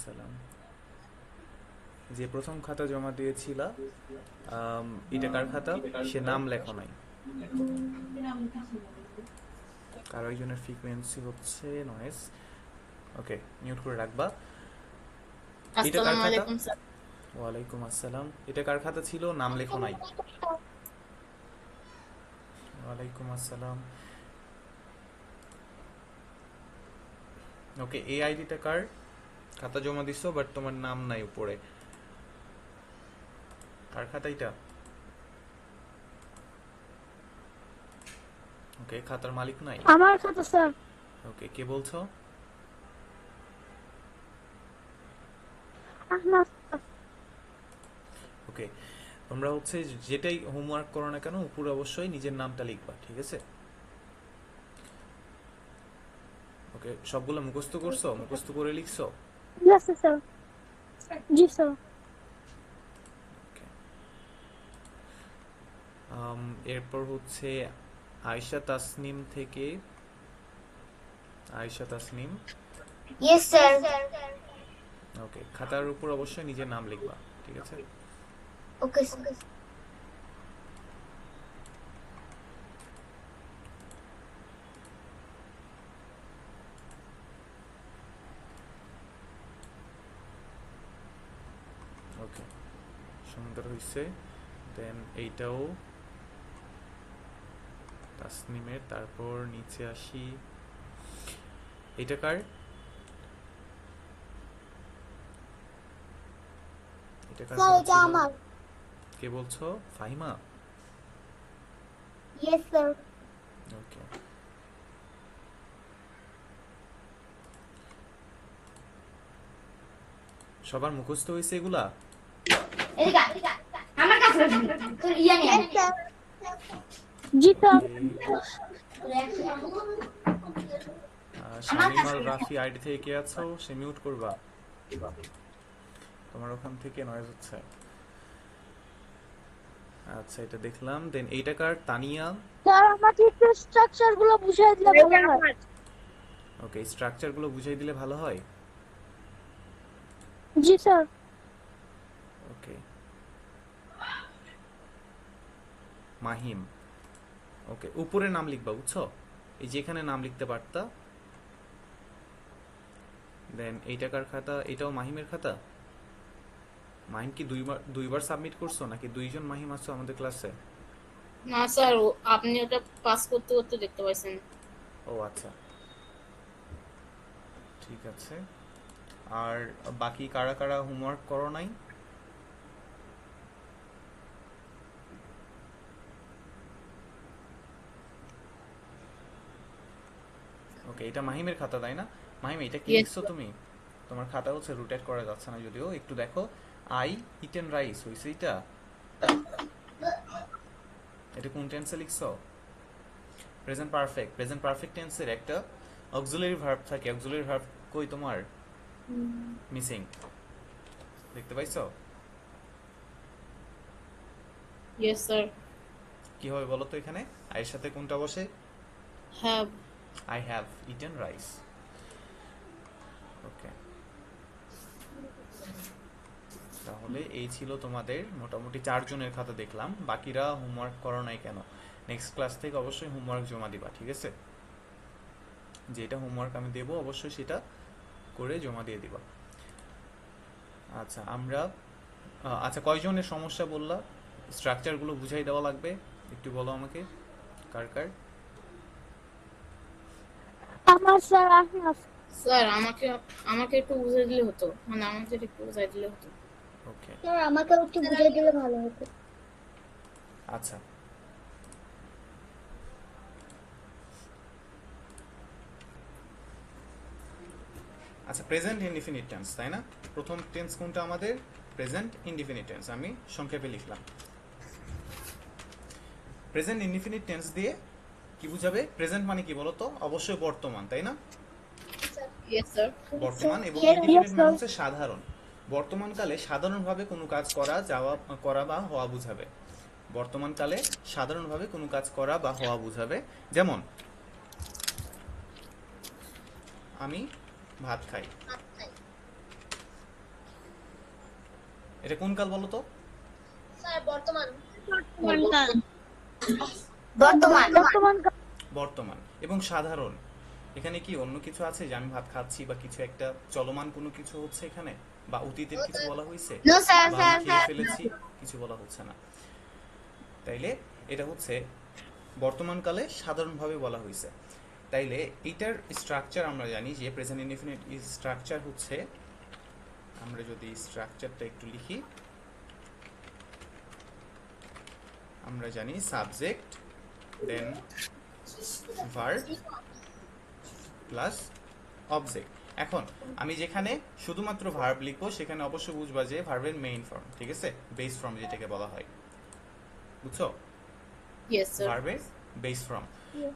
আসসালাম। যে প্রথম খাতা জমা দিয়েছিলা, এটা কার খাতা? সে নাম লেখো নাই। কারো একজনের ফ্রিকোয়েন্সি হচ্ছে নয়েজ। ওকে, মিউট করে রাখবা। এটা কার আসসালামু খাতা? আলাইকুম স্যার। ওয়ালাইকুম আসসালাম। এটা কার খাতা ছিল? নাম লেখো নাই। ওয়ালাইকুম আসসালাম। ওকে, এই আইডিটা কার? খাতা জমা দিছো বাট তোমার নাম নাই উপরে। কার খাতা এটা? ওকে, খাতার মালিক নাই। আমার খাতা স্যার। ওকে, কে বলছো? আহনাফ স্যার। ওকে, তোমরা হচ্ছে যেটাই হোমওয়ার্ক করো না কেন উপরে অবশ্যই নিজের নামটা লিখবা, ঠিক আছে? ওকে, সবগুলো মুখস্থ করছো? মুখস্থ করে লিখছো? Yes sir. জি স্যার। ওকে। এরপর হচ্ছে আয়শা তাসনিম থেকে, আয়শা তাসনিম। Yes, sir. ওকে, খাতার উপর অবশ্যই নিজের নাম লিখবা, ঠিক আছে? Okay, sir. ওকে, সুন্দর হয়েছে। দেন এইটাও তাসনিমের। তারপর নিচে আসি, এটা কার? এটা কার Sir, খাতা এটা ছিল? আমার। কে বলছো? ফাহিমা? Yes, sir. ওকে, সবার মুখস্থ হয়েছে এগুলা? এদিকে আমার কাছে আসবি। তোর ইয়া নিয়ে আয়। Yes, sir. জি স্যার। ওকে, আমার শামিম কাছে আল আসবি। রাফি আইডি থেকে কে আছো? সে মিউট করবা, তোমার ওখান থেকে নয়েজ হচ্ছে। আচ্ছা, এটা দেখলাম। দেন এইটা কার? তানিয়া। স্যার আমাকে একটু স্ট্রাকচার গুলো বুঝিয়ে দিলে এটা ভালো হয়। আমার। ওকে, স্ট্রাকচারগুলো বুঝিয়ে দিলে ভালো হয়। জি স্যার। ওকে, মাহিম। ওকে, উপরে নাম লিখবা, বুঝছো? এই যেখানে নাম লিখতে পারতা। দেন এইটা কার খাতা? এটাও মাহিমের খাতা। মাহিম কি দুইবার দুইবার সাবমিট করছো নাকি দুইজন মাহিম আছো আমাদের ক্লাসে? না স্যার, আপনি ওটা পাস করতে করতে দেখতে পাইছেন। ও আচ্ছা, ঠিক আছে। আর বাকি কারা কারা হোমওয়ার্ক করো নাই? ওকে, এটা মাহিমের খাতা তাই না? মাহিম, এটা কি ইয়েস। লিখছো তুমি? তোমার খাতা হচ্ছে রোটেট করা যাচ্ছে না যদিও, একটু দেখো। আই ইটেন রাইস হয়েছে এটা? এটা কোন টেন্সে লিখছো? Present perfect. প্রেজেন্ট পারফেক্ট টেন্সের একটা অক্সিলারি ভার্ব থাকে। অক্সিলারি ভার্ব কই তোমার? মিসিং। দেখতে পাইছো? Yes sir. কি হবে বলো তো এখানে? আয়ের সাথে কোনটা বসে? Have. I have eaten rice. Okay, তাহলে এই ছিল তোমাদের মোটামুটি 4 জনের খাতা দেখলাম। বাকিরা হোমওয়ার্ক করো নাই কেন? নেক্সট ক্লাস থেকে অবশ্যই হোমওয়ার্ক জমা দিবা, ঠিক আছে? যেটা হোমওয়ার্ক আমি দেবো অবশ্যই সেটা করে জমা দিয়ে দিবা। আচ্ছা, আমরা আচ্ছা, কয়জনের সমস্যা বললা? স্ট্রাকচারগুলো বুঝাই দেওয়া লাগবে, একটু বলো আমাকে। কার কার? আমার স্যার আহনাফ। স্যার আমাকে আমাকে একটু বুঝিয়ে দিলে হতো, মানে আমাকে একটু বুঝাই দিলে হতো। ওকে, স্যার আমাকে একটু বুঝিয়ে দিলে ভালো হতো। আচ্ছা। আচ্ছা, প্রেজেন্ট ইনডিফিনিট টেন্স তাই না? প্রথম টেন্স কোনটা আমাদের? Present indefinite tense. আমি সংক্ষেপে লিখলাম। প্রেজেন্ট ইনডিফিনিট টেন্স দিয়ে কি বুঝাবে? প্রেজেন্ট মানে কি বলতো? অবশ্যই বর্তমান, তাই না? Yes sir. বর্তমান। এবং ইয়েস ইনডিফিনিট মানে স্যার। হচ্ছে সাধারণ। বর্তমানকালে সাধারণভাবে কোনো কাজ করা, যাওয়া, করা বা হওয়া বুঝাবে। বর্তমানকালে সাধারণভাবে কোনো কাজ করা বা হওয়া বুঝাবে। যেমন আমি ভাত খাই। এটা কোন কাল বলো তো? বর্তমান বর্তমান বর্তমান বর্তমান। এবং সাধারণ, এখানে কি অন্য কিছু আছে যে আমি ভাত খাচ্ছি বা কিছু একটা চলমান কোনো কিছু হচ্ছে এখানে, বা অতীতের কিছু বলা হয়েছে, নো স্যার বা আমি স্যার খেয়ে ফেলেছি, কিছু বলা হচ্ছে না। তাইলে এটা হচ্ছে বর্তমানকালে সাধারণভাবে বলা হয়েছে। তাইলে এটার স্ট্রাকচার আমরা জানি যে প্রেজেন্ট ইনডিফিনিট স্ট্রাকচার হচ্ছে, আমরা যদি স্ট্রাকচারটা একটু লিখি, আমরা জানি subject then verb plus object. এখন আমি যেখানে শুধুমাত্র ভার্ব লিখবো সেখানে অবশ্যই বুঝবা যে ভার্বের মেইন ফর্ম, ঠিক আছে, বেস ফর্ম যেটাকে বলা হয়, বুঝছো? Yes sir. ভার্বের বেস ফর্ম।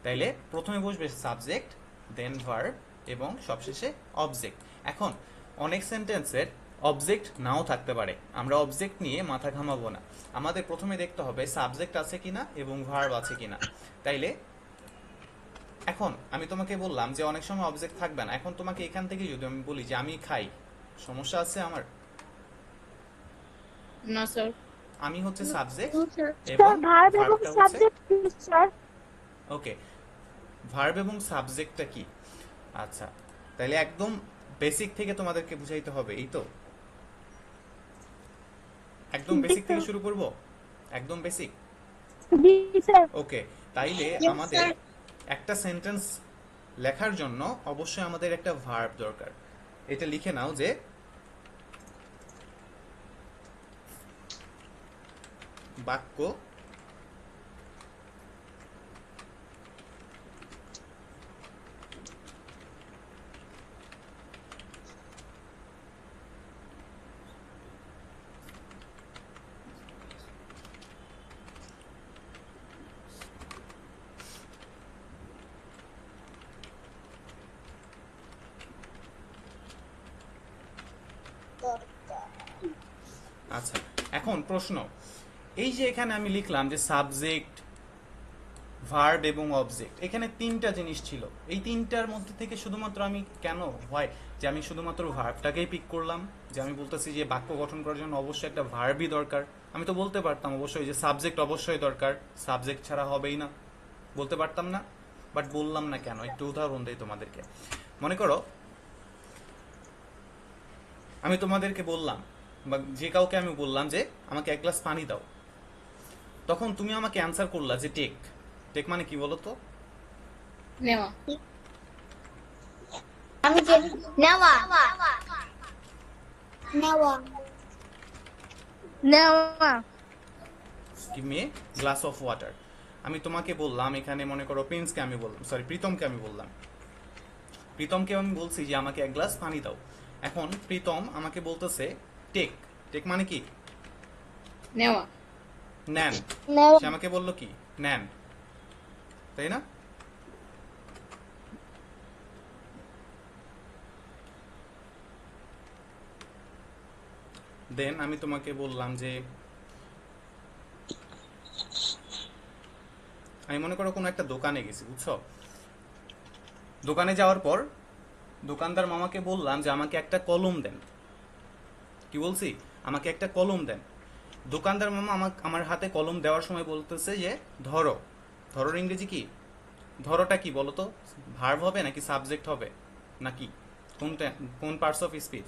তাইলে প্রথমে বসবে সাবজেক্ট, দেন ভার্ব এবং সবশেষে অবজেক্ট। এখন অনেক সেন্টেন্সের অবজেক্ট নাও থাকতে পারে, আমরা অবজেক্ট নিয়ে মাথা ঘামাবো না। আমাদের প্রথমে দেখতে হবে সাবজেক্ট আছে কিনা এবং ভার্ব আছে কিনা। তাইলে এখন আমি তোমাকে বললাম যে অনেক সময় অবজেক্ট থাকবে না, এখন তোমাকে এখান থেকে যদি আমি বলি যে আমি খাই, সমস্যা আছে আমার? না স্যার। আমি হচ্ছে সাবজেক্ট স্যার এবং ভার্ব এবং ভার্বটা হচ্ছে, সাবজেক্ট স্যার। ওকে, ভার্ব এবং সাবজেক্টটা কি? আচ্ছা, তাহলে একদম বেসিক থেকে তোমাদেরকে বুঝাইতে হবে, এই তো? একদম বেসিক থেকে শুরু করব, একদম বেসিক। জি স্যার। ওকে, তাইলে আমাদের একটা সেন্টেন্স লেখার জন্য অবশ্যই আমাদের একটা ভার্ব দরকার। এটা লিখে নাও যে বাক্য আচ্ছা, এখন প্রশ্ন, এই যে এখানে আমি লিখলাম যে সাবজেক্ট, ভার্ব এবং অবজেক্ট, এখানে তিনটা জিনিস ছিল। এই তিনটার মধ্যে থেকে শুধুমাত্র আমি কেন হয় যে আমি শুধুমাত্র ভার্বটাকেই পিক করলাম, যে আমি বলতেছি যে বাক্য গঠন করার জন্য অবশ্যই একটা ভার্বই দরকার। আমি তো বলতে পারতাম অবশ্যই যে সাবজেক্ট অবশ্যই দরকার, সাবজেক্ট ছাড়া হবেই না, বলতে পারতাম না, বাট বললাম না কেন? একটু উদাহরণ দেই তোমাদেরকে। মনে করো আমি তোমাদেরকে বললাম, বা যে কাউকে আমি বললাম যে আমাকে এক গ্লাস পানি দাও, তখন তুমি আমাকে অ্যান্সার করলা যে টেক। টেক মানে কি বলো তো? নেওয়া। আমি যে নেওয়া নেওয়া নেওয়া। Give me glass of water. আমি তোমাকে বললাম, এখানে মনে করো প্রিন্সকে আমি বললাম, সরি প্রীতমকে আমি বললাম, প্রীতমকে আমি বলছি যে আমাকে এক গ্লাস পানি দাও। এখন প্রীতম আমাকে বলতেছে টেক। টেক মানে কি? নেওয়া। নেন। নেওয়া। সে আমাকে বললো কি? নেন, তাই না? দেন আমি তোমাকে বললাম যে আমি মনে করো কোনো একটা দোকানে গেছি, বুঝছো? দোকানে যাওয়ার পর দোকানদার মামাকে বললাম যে আমাকে একটা কলম দেন। কি বলছি? আমাকে একটা কলম দেন। দোকানদার মামা আমার হাতে কলম দেওয়ার সময় বলতেছে যে ধরো। ধরোর ইংরেজি কি? ধরোটা কি বলো তো? ভার্ব হবে নাকি সাবজেক্ট হবে নাকি কোনটা, কোন parts of speech?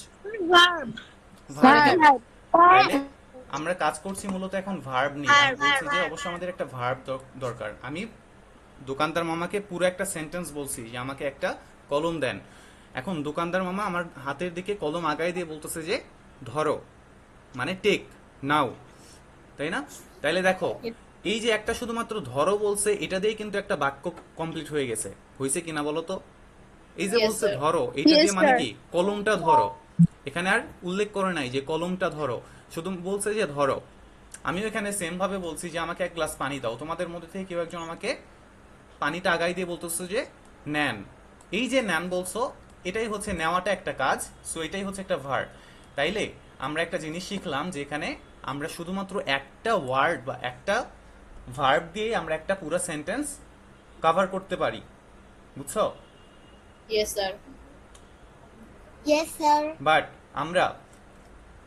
Verb. Verb হবে। ভার্ব। তাহলে আমরা কাজ করছি মূলত এখন ভার্ব নিয়ে। আমি বলছি যে অবশ্যই আমাদের একটা ভার্ব দরকার। আমি দোকানদার মামাকে পুরো একটা সেন্টেন্স বলছি যে আমাকে একটা কলম দেন। এখন দোকানদার মামা আমার হাতের দিকে কলম আগায় দিয়ে বলতেছে যে ধরো, মানে টেক নাও, তাই না? তাইলে দেখো, এই যে একটা শুধুমাত্র ধরো বলছে, এটা দিয়ে কিন্তু একটা বাক্য কমপ্লিট হয়ে গেছে। হয়েছে কিনা বলো তো? এই যে Yes, বলছে sir. ধরো, এটা Yes, দিয়ে মানে sir. কি? কলমটা ধরো। এখানে আর উল্লেখ করে নাই যে কলমটা ধরো, শুধু বলছে যে ধরো। আমিও এখানে সেম ভাবে বলছি যে আমাকে এক গ্লাস পানি দাও। তোমাদের মধ্যে থেকে কেউ একজন আমাকে পানিটা আগাই দিয়ে বলতেছে যে নেন। এই যে নেন বলছো, এটাই হচ্ছে নেওয়াটা একটা কাজ, সো এটাই হচ্ছে একটা ভার্ব। তাইলে আমরা একটা জিনিস শিখলাম যে এখানে আমরা শুধুমাত্র একটা ওয়ার্ড বা একটা ভার্ব দিয়ে আমরা একটা পুরো সেন্টেন্স কভার করতে পারি, বুঝছো? Yes sir. Yes sir but আমরা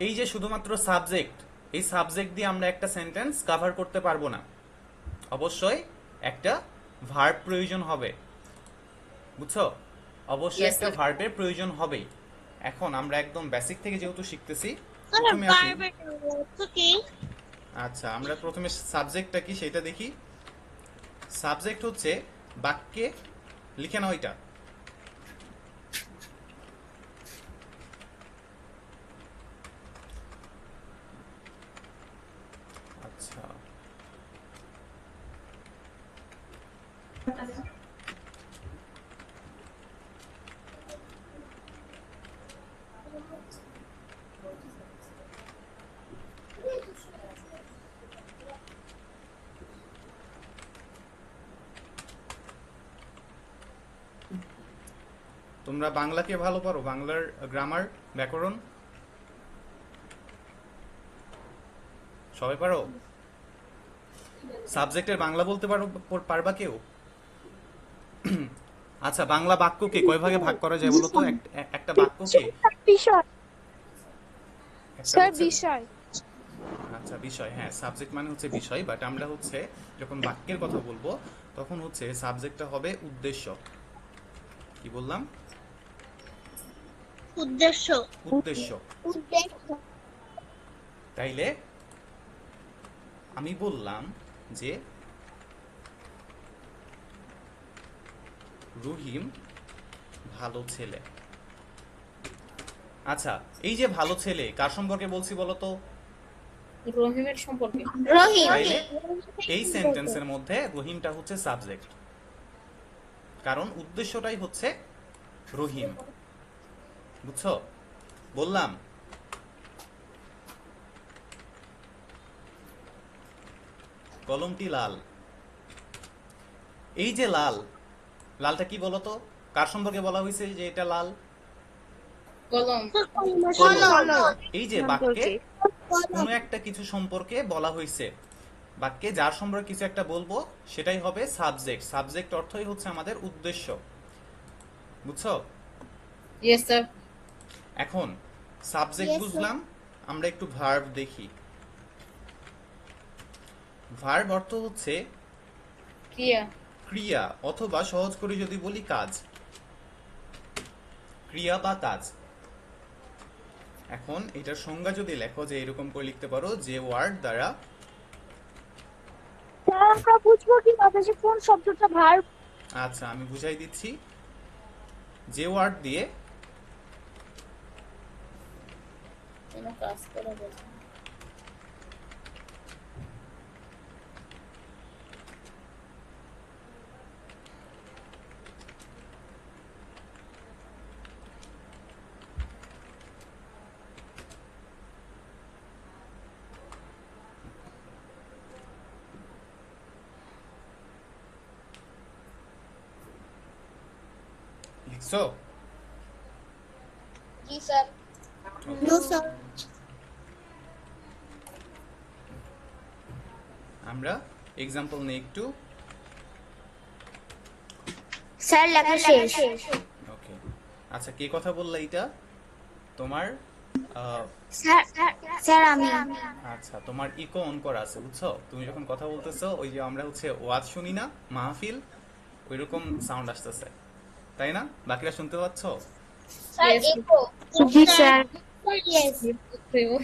এই যে শুধুমাত্র সাবজেক্ট, এই সাবজেক্ট দিয়ে আমরা একটা সেন্টেন্স কভার করতে পারবো না, অবশ্যই একটা ভার্ব প্রয়োজন হবে, বুঝছো? অবশ্যই Yes, একটা sir. ভার্বের প্রয়োজন হবেই। এখন আমরা একদম বেসিক থেকে যেহেতু শিখতেছি, স্যার প্রথমে আসি। ভার্বের অর্থ কি? আচ্ছা, আমরা প্রথমে সাবজেক্টটা কি সেটা দেখি। সাবজেক্ট হচ্ছে বাক্যে, লিখে নাও এটা। আচ্ছা, তোমরা বাংলাকে ভালো পারো? বাংলার গ্রামার, ব্যাকরণ সবাই পারো? সাবজেক্টের বাংলা বলতে পারবা কেউ? আচ্ছা, বাংলা বাক্যকে কয় ভাগে ভাগ করা যায় বলো তো? একটা বাক্যকে বিষয় একটা স্যার হচ্ছে- বিষয় আচ্ছা, বিষয়, হ্যাঁ, সাবজেক্ট মানে হচ্ছে বিষয়, বাট আমরা হচ্ছে যখন বাক্যের কথা বলবো তখন হচ্ছে সাবজেক্টটা হবে উদ্দেশ্য। কি বললাম? উদ্দেশ্য উদ্দেশ্য। তাইলে আমি বললাম যে রহিম ভালো ছেলে। আচ্ছা, এই যে ভালো ছেলে কার সম্পর্কে বলছি বলো তো? রহিমের সম্পর্কে। রহিম তাইলে এই সেন্টেন্সের মধ্যে রহিমটা হচ্ছে সাবজেক্ট, কারণ উদ্দেশ্যটাই হচ্ছে রহিম, বুঝছো? বললাম কলমটি লাল। এই যে লাল, লালটা কি বলতো? কার সম্পর্কে বলা হয়েছে যে এটা লাল? কলম। কলম। এই যে বাক্যে কোনো একটা কিছু সম্পর্কে বলা হয়েছে, বাক্যে যার সম্পর্কে কিছু একটা বলবো সেটাই হবে সাবজেক্ট। সাবজেক্ট অর্থই হচ্ছে আমাদের উদ্দেশ্য, বুঝছো? Yes sir. এখন সাবজেক্ট Yes, sir. বুঝলাম, আমরা একটু ভার্ব দেখি। ভার্ব অর্থ হচ্ছে ক্রিয়া। ক্রিয়া, অথবা সহজ করে যদি বলি কাজ, ক্রিয়া বা কাজ। এখন এটার সংজ্ঞা যদি লেখো যে এরকম করে লিখতে পারো, যে ওয়ার্ড দ্বারা, স্যার আমরা বুঝবো কিভাবে যে কোন শব্দটা ভার্ব? আচ্ছা আমি বুঝাই দিচ্ছি, যে ওয়ার্ড দিয়ে কোনো কাজ করা বোঝা। লিখছো? জি স্যার। No sir. আমরা এক্সাম্পল নেই একটু। স্যার লেখা শেষ। ওকে, আচ্ছা, কে কথা বললা এটা? তোমার স্যার স্যার আমি। আচ্ছা, তোমার ইকো অন করা আছে, বুঝছো? তুমি যখন কথা বলতেছো ওই যে আমরা হচ্ছে ওয়াজ শুনি না, মাহফিল, ওইরকম সাউন্ড আসতেছে, তাই না? বাকিরা শুনতে পাচ্ছ? Sir Yes. ইকো। জি স্যার। ইয়েস।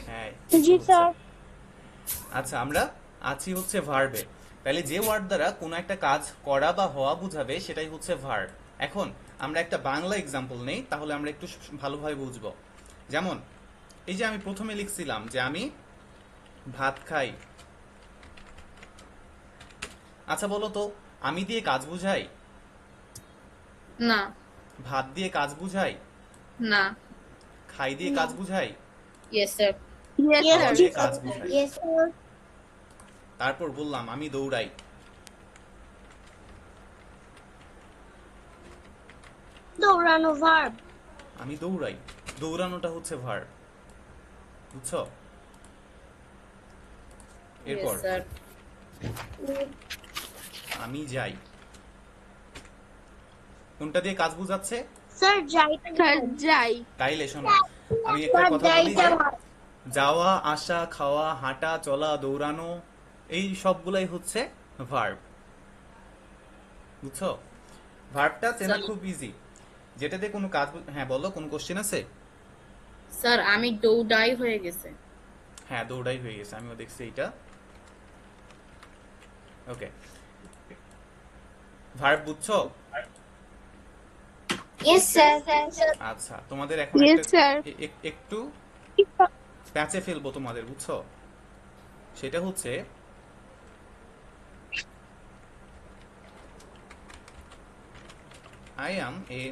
হ্যাঁ, জি হচ্ছে। স্যার। আচ্ছা, আমরা আছি হচ্ছে ভার্বে, তাহলে যে ওয়ার্ড দ্বারা কোনো একটা কাজ করা বা হওয়া বুঝাবে সেটাই হচ্ছে ভার্ব। এখন আমরা একটা বাংলা এক্সাম্পল নেই, তাহলে আমরা একটু ভালোভাবে বুঝবো। যেমন এই যে আমি প্রথমে লিখছিলাম যে আমি ভাত খাই। আচ্ছা বলো তো, আমি দিয়ে কাজ বুঝাই? না। ভাত দিয়ে কাজ বুঝাই? না। খাই দিয়ে কাজ বুঝাই? Yes sir. খাওয়া দিয়ে কাজ বুঝাই। Yes sir. তারপর বললাম আমি দৌড়াই। দৌড়ানো ভার্ব। আমি দৌড়াই, দৌড়ানোটা হচ্ছে ভার্ব, বুঝছো? এরপর ইয়েস স্যার। আমি যাই, কোনটা দিয়ে কাজ বুঝাচ্ছে? স্যার যাই। স্যার যাই। তাইলে শোনো, আমি একটা কথা বলি যে যাওয়া, আসা, খাওয়া, হাঁটা, চলা, দৌড়ানো, এই সবগুলাই হচ্ছে ভার্ব। বুঝছো? ভার্বটা চেনা স্যার খুব ইজি। যেটাতে কোনো কাজ হ্যাঁ বলো, কোন কোশ্চেন আছে? স্যার আমি দৌড়াই হয়ে গেছে। হ্যাঁ, দৌড়াই হয়ে গেছে, আমিও দেখছি এইটা। ওকে, ভার্ব বুঝছো? Yes, sir. আচ্ছা, তোমাদের এখন Yes, একটা sir. একটু প্যাচে ফেলবো তোমাদের, বুঝছো? সেটা হচ্ছে আই অ্যাম এ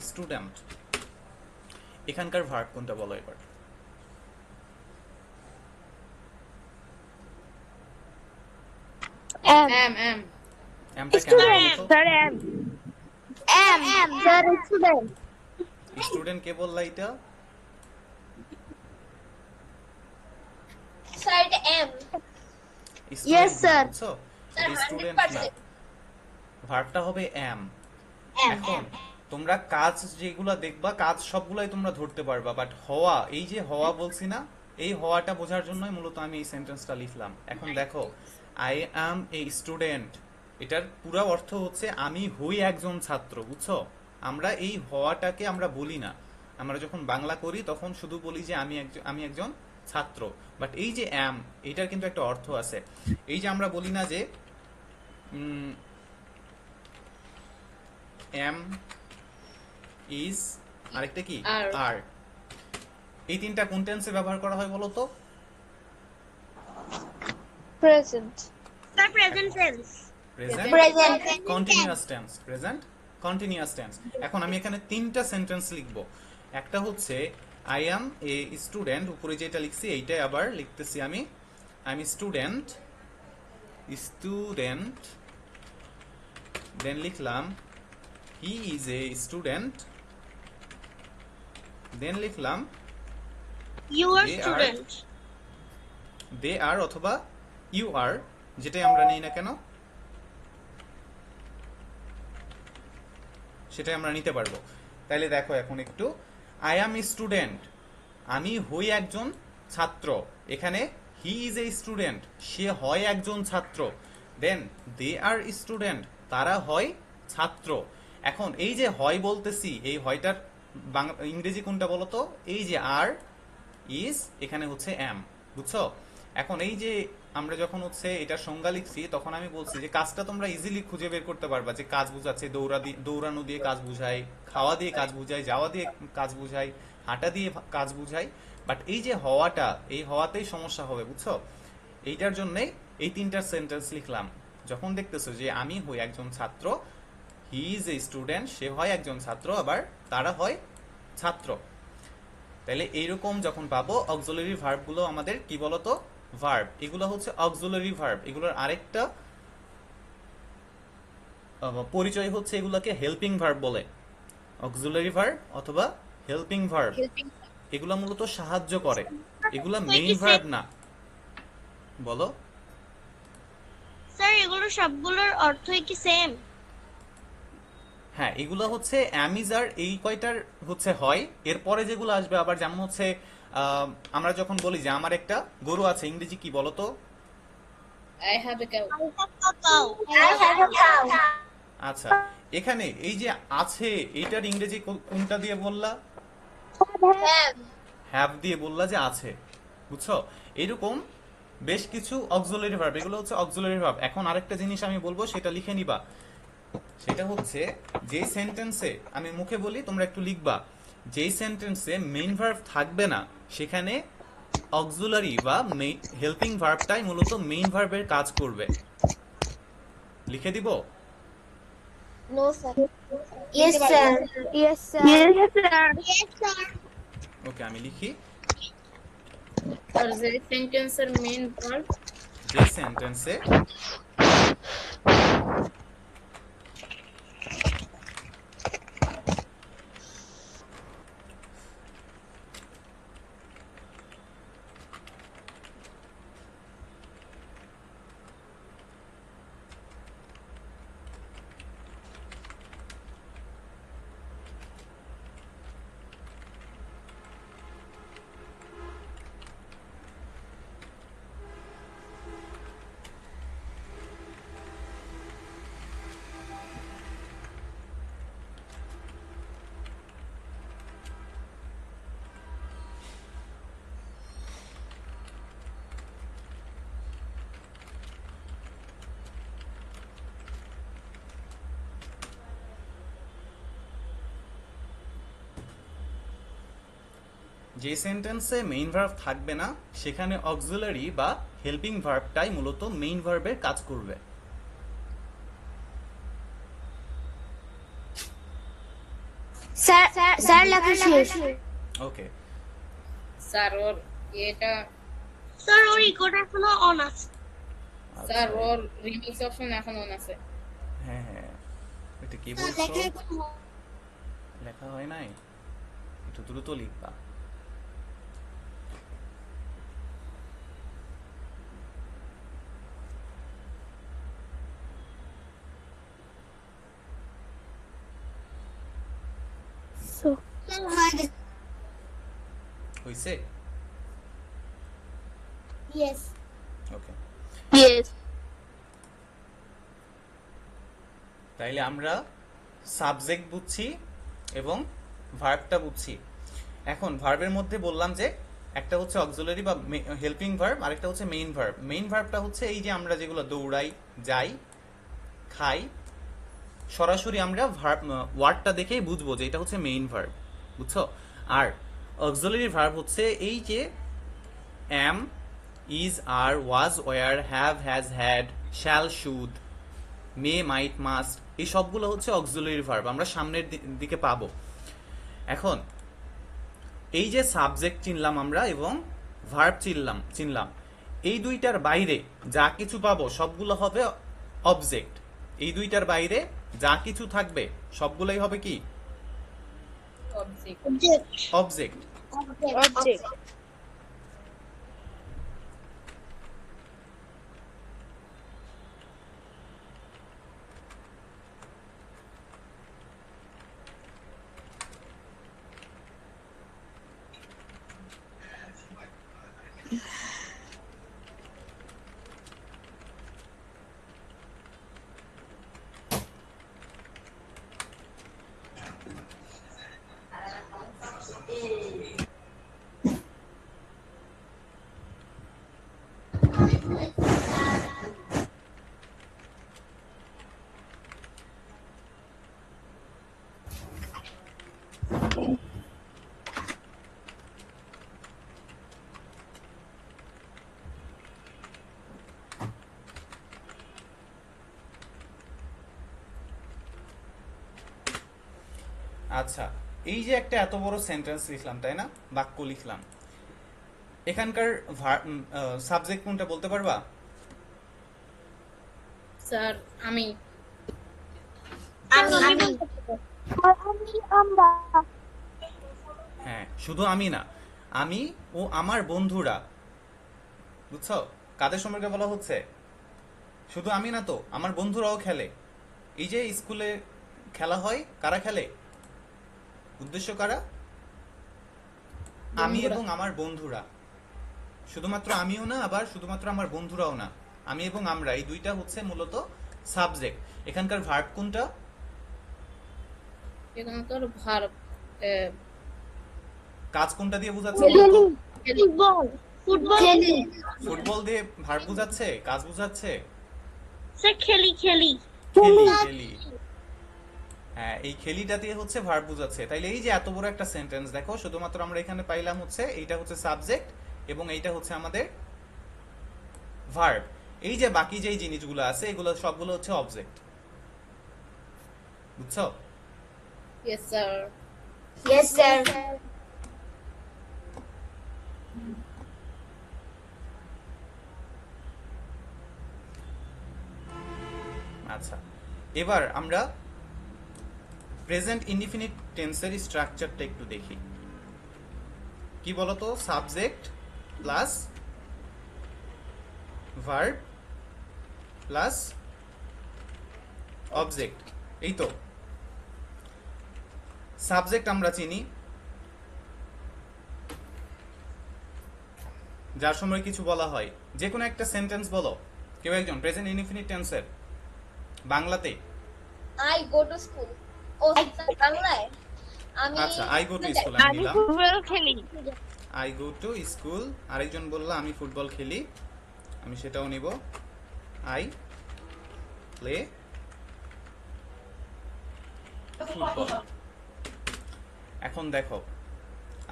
স্টুডেন্ট। এখানকার ভার্ব কোনটা বলো এবার? Am. এম অ্যামটা কেন বলো তো? Sir, am. Sir, student. Student কে বললা এটা? Sir, it am. স্টুডেন্ট না, sir. বুঝছো? Sir, এটা স্টুডেন্ট না, 100%. ভার্বটা হবে অ্যাম। Am. এখন তোমরা কাজ যেগুলা দেখবা, কাজ সবগুলাই তোমরা ধরতে পারবা, বাট হওয়া, এই যে হওয়া বলছি না, এই হওয়াটা বোঝার জন্যই মূলত আমি এই সেন্টেন্সটা লিখলাম। এখন দেখো, আই অ্যাম এ স্টুডেন্ট, এটার পুরো অর্থ হচ্ছে আমি হই একজন ছাত্র, বুঝছো? আমরা এই হওয়াটাকে আমরা বলি না। আমরা যখন বাংলা করি তখন শুধু বলি যে আমি একজন ছাত্র। বাট এই যে অ্যাম, এটার কিন্তু একটা অর্থ আছে। এই যে আমরা বলি না যে এম, ইজ, আরেকটা কি, আর আর, এই তিনটা কোন টেন্সে ব্যবহার করা হয় বলো তো? Present. Sir, present tense. Present Present. Continuous tense, present continuous tense. এখন আমি এখানে তিনটা সেন্টেন্স লিখব। একটা হচ্ছে আই অ্যাম এ স্টুডেন্ট, উপরে যেটা লিখছি এইটাই আবার লিখতেছি আমি, আই এম স্টুডেন্ট, স্টুডেন্ট, দেন লিখলাম হি ইজ এ স্টুডেন্ট, দেন লিখলাম You are They are- student. দে আর অথবা ইউ আর, যেটাই আমরা নিই না কেন সেটাই আমরা নিতে পারবো। তাইলে দেখো এখন একটু, আই অ্যাম স্টুডেন্ট, আমি হই একজন ছাত্র। এখানে হি ইজ এ স্টুডেন্ট, সে হয় একজন ছাত্র। দেন দে আর স্টুডেন্ট, তারা হয় ছাত্র। এখন এই যে হয় বলতেছি, এই হয়টার ইংরেজি কোনটা বলো তো? এই যে আর, ইজ, এখানে হচ্ছে এম, বুঝছো? এখন এই যে আমরা যখন হচ্ছে এটার সংজ্ঞা লিখছি, তখন আমি বলছি যে কাজটা তোমরা ইজিলি খুঁজে বের করতে পারবা, যে কাজ বুঝাচ্ছে দৌড়ানো দিয়ে কাজ বুঝায়, খাওয়া দিয়ে কাজ বুঝায়, যাওয়া দিয়ে কাজ বুঝায়, হাঁটা দিয়ে কাজ বুঝায়। বাট এই যে হওয়াটা, এই হওয়াতেই সমস্যা হবে, বুঝছো? এইটার জন্যই এই তিনটা সেন্টেন্স লিখলাম। যখন দেখতেছো যে আমি হই একজন ছাত্র, হি ইজ এ স্টুডেন্ট, সে হয় একজন ছাত্র, আবার তারা হয় ছাত্র। তাহলে এইরকম যখন পাবো, অক্সিলারি ভার্ব গুলো আমাদের কি বলতো? ভার্ব। এগুলো হচ্ছে অক্সিলারি ভার্ব। এগুলোর আরেকটা পরিচয় হচ্ছে এগুলোকে হেল্পিং ভার্ব বলে। অক্সিলারি ভার্ব অথবা হেল্পিং ভার্ব, এগুলো মূলত সাহায্য করে, এগুলো মেইন ভার্ব না। বলো। স্যার, এগুলো সবগুলোর অর্থই কি সেম? হ্যাঁ, এগুলো হচ্ছে অ্যামিজ আর এই কয়টার হচ্ছে হয়। এরপরে যেগুলো আসবে আবার, যেমন হচ্ছে আমরা যখন বলি যে আমার একটা গরু আছে, ইংরেজি কি বলো তো? I have a cow. I have a cow. আচ্ছা, এখানে এই যে আছে, এইটার ইংরেজি কোনটা দিয়ে বললা? Have. হ্যাভ দিয়ে বললা যে আছে, বুঝছো? এরকম বেশ কিছু অক্সিলারি ভার্ব, এগুলো হচ্ছে অক্সিলারি ভার্ব। এখন আরেকটা জিনিস আমি বলবো, সেটা লিখে নিবা। সেটা হচ্ছে যেই সেন্টেন্সে, আমি মুখে বলি তোমরা একটু লিখবা, যেই সেন্টেন্সে মেইন ভার্ব থাকবে না, সেখানে অক্সিলারি বা হেল্পিং ভার্বটাই মূলত মেইন ভার্বের কাজ করবে। লিখে দিব? No, sir. Yes, sir. Yes, sir. Yes, sir. ওকে, আমি লিখি। স্যার যে সেন্টেন্সের মেইন ভার্ব যে সেন্টেন্সে যে সেন্টেন্সে মেইন ভার্ব থাকবে না সেখানে অক্সিলারি বা হেল্পিং ভার্বটাই মূলত মেইন ভার্বের কাজ করবে। স্যার লেখা শেষ। ওকে, স্যার ওর এটা স্যার ওর রেকর্ড এখনো অন আছে। স্যার ওর রিমিক্স অপশন এখন অন আছে। হ্যাঁ হ্যাঁ, এটা কি বলছো? লেখা হয় নাই, একটু দ্রুত লিখবা। হইছে? ইয়েস। ওকে, Yes. তাইলে আমরা সাবজেক্ট বুঝছি এবং ভার্বটা বুঝছি। এখন ভার্বের মধ্যে বললাম যে একটা হচ্ছে অক্সিলারি বা হেল্পিং ভার্ব, আরেকটা হচ্ছে মেইন ভার্ব। মেইন ভার্বটা হচ্ছে এই যে আমরা যেগুলো দৌড়াই, যাই, খাই, সরাসরি আমরা ভার্ব ওয়ার্ডটা দেখেই বুঝবো যে এটা হচ্ছে মেইন ভার্ব, বুঝছো? আর অক্সিলারি ভার্ব হচ্ছে এই যে am, is, are, was, were, have, has, had, shall, should, may, might, must, এই সবগুলো হচ্ছে অক্সিলারি ভার্ব, আমরা সামনের দিকে পাবো। এখন এই যে সাবজেক্ট চিনলাম আমরা এবং ভার্ব চিনলাম, এই দুইটার বাইরে যা কিছু পাবো সবগুলো হবে অবজেক্ট। এই দুইটার বাইরে যা কিছু থাকবে সবগুলোই হবে কি? অবজেক্ট। অবজেক্ট। Object. আচ্ছা, এই যে একটা এত বড় সেন্টেন্স লিখলাম, তাই না, বাক্য লিখলাম, এখানকার সাবজেক্ট কোনটা বলতে পারবা? স্যার আমি হ্যাঁ, শুধু আমি না, আমি ও আমার বন্ধুরা, বুঝছো? কাদের সম্পর্কে বলা হচ্ছে? শুধু আমি না তো, আমার বন্ধুরাও খেলে। এই যে স্কুলে খেলা হয়, কারা খেলে? উদ্দেশ্য কারা? আমি এবং আমার বন্ধুরা। শুধুমাত্র আমিও না, আবার শুধুমাত্র আমার বন্ধুরাও না, আমি এবং আমরা, এই দুইটা হচ্ছে মূলত সাবজেক্ট। এখানকার ভার্ব কোনটা? এখানকার ভার্ব কাজ কোনটা দিয়ে বোঝাচ্ছে? ফুটবল। ফুটবল খেলি। ফুটবল দিয়ে ভার্ব বোঝাচ্ছে, কাজ বোঝাচ্ছে? স্যার খেলি। খেলি, খেলি। হ্যাঁ, এই খেলিটা দিয়ে হচ্ছে ভার্ব বোঝাচ্ছে। তাইলে এই যে এত বড় একটা সেন্টেন্স দেখো, শুধুমাত্র আমরা এখানে পাইলাম হচ্ছে এইটা হচ্ছে সাবজেক্ট এবং এইটা হচ্ছে আমাদের ভার্ব। এই যে বাকি যেই জিনিসগুলো আছে এগুলো সবগুলো হচ্ছে অবজেক্ট, বুঝছো? Yes sir. Yes sir. আচ্ছা, এবার আমরা প্রেজেন্ট ইনডিফিনিট টেন্সের স্ট্রাকচারটা একটু দেখি। কি বলতো? Subject plus verb plus object, এই তো। সাবজেক্ট আমরা চিনি, যার সময় কিছু বলা হয়। যে কোনো একটা সেন্টেন্স বলো কেউ একজন প্রেজেন্ট ইনডিফিনিট টেন্সের বাংলাতে। I go to school. ও বাংলায় আমি আচ্ছা, আই গো টু স্কুল আমি নিলাম। ফুটবল খেলি। I go to school. আরেকজন বললো আমি ফুটবল খেলি, আমি সেটাও নিব। I play football. এখন দেখো,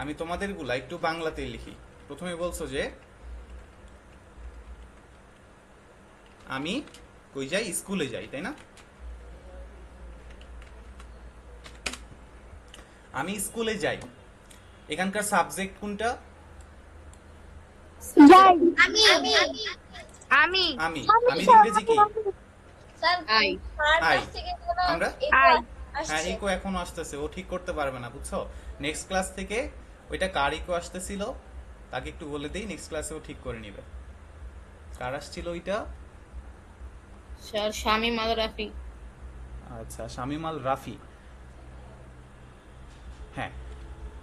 আমি তোমাদেরগুলা একটু বাংলাতেই লিখি। প্রথমে বলছো যে আমি কই যাই, স্কুলে যাই, তাই না? আমি স্কুলে যাই, এখানকার সাবজেক্ট কোনটা? যাই। আমি আমি আমি আমি। আমি ইংরেজি কি? Sir I. Third eye. Class থেকে কোনো আমরা? আই। হ্যাঁ, আসছে ইকো এখনো আসতেছে, ও ঠিক করতে পারবে না, বুঝছো? নেক্সট ক্লাস থেকে ওইটা কার ইকো আসতেছিল তাকে একটু বলে দিই, নেক্সট ক্লাসে ও ঠিক করে নিবে। কার আসছিল ওইটা? স্যার শামীম আল রাফি। আচ্ছা, শামীম আল রাফি। হ্যাঁ,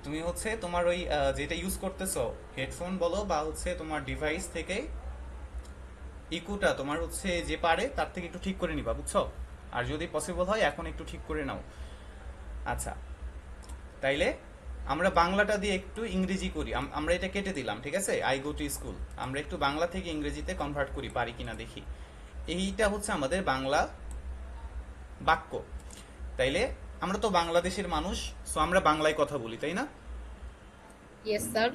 তুমি হচ্ছে তোমার ওই যেটা ইউজ করতেছো, হেডফোন বলো বা হচ্ছে তোমার ডিভাইস থেকে ইকুটা তোমার হচ্ছে যে পারে তার থেকে একটু ঠিক করে নিবা, বুঝছো? আর যদি পসিবল হয় এখন একটু ঠিক করে নাও। আচ্ছা, তাইলে আমরা বাংলাটা দিয়ে একটু ইংরেজি করি। আমরা এটা কেটে দিলাম, ঠিক আছে? আই গো টু স্কুল আমরা একটু বাংলা থেকে ইংরেজিতে কনভার্ট করি, পারি কিনা দেখি। এইটা হচ্ছে আমাদের বাংলা বাক্য। তাইলে আমরা তো বাংলাদেশের মানুষ, সো আমরা বাংলায় কথা বলি, তাই না? Yes sir.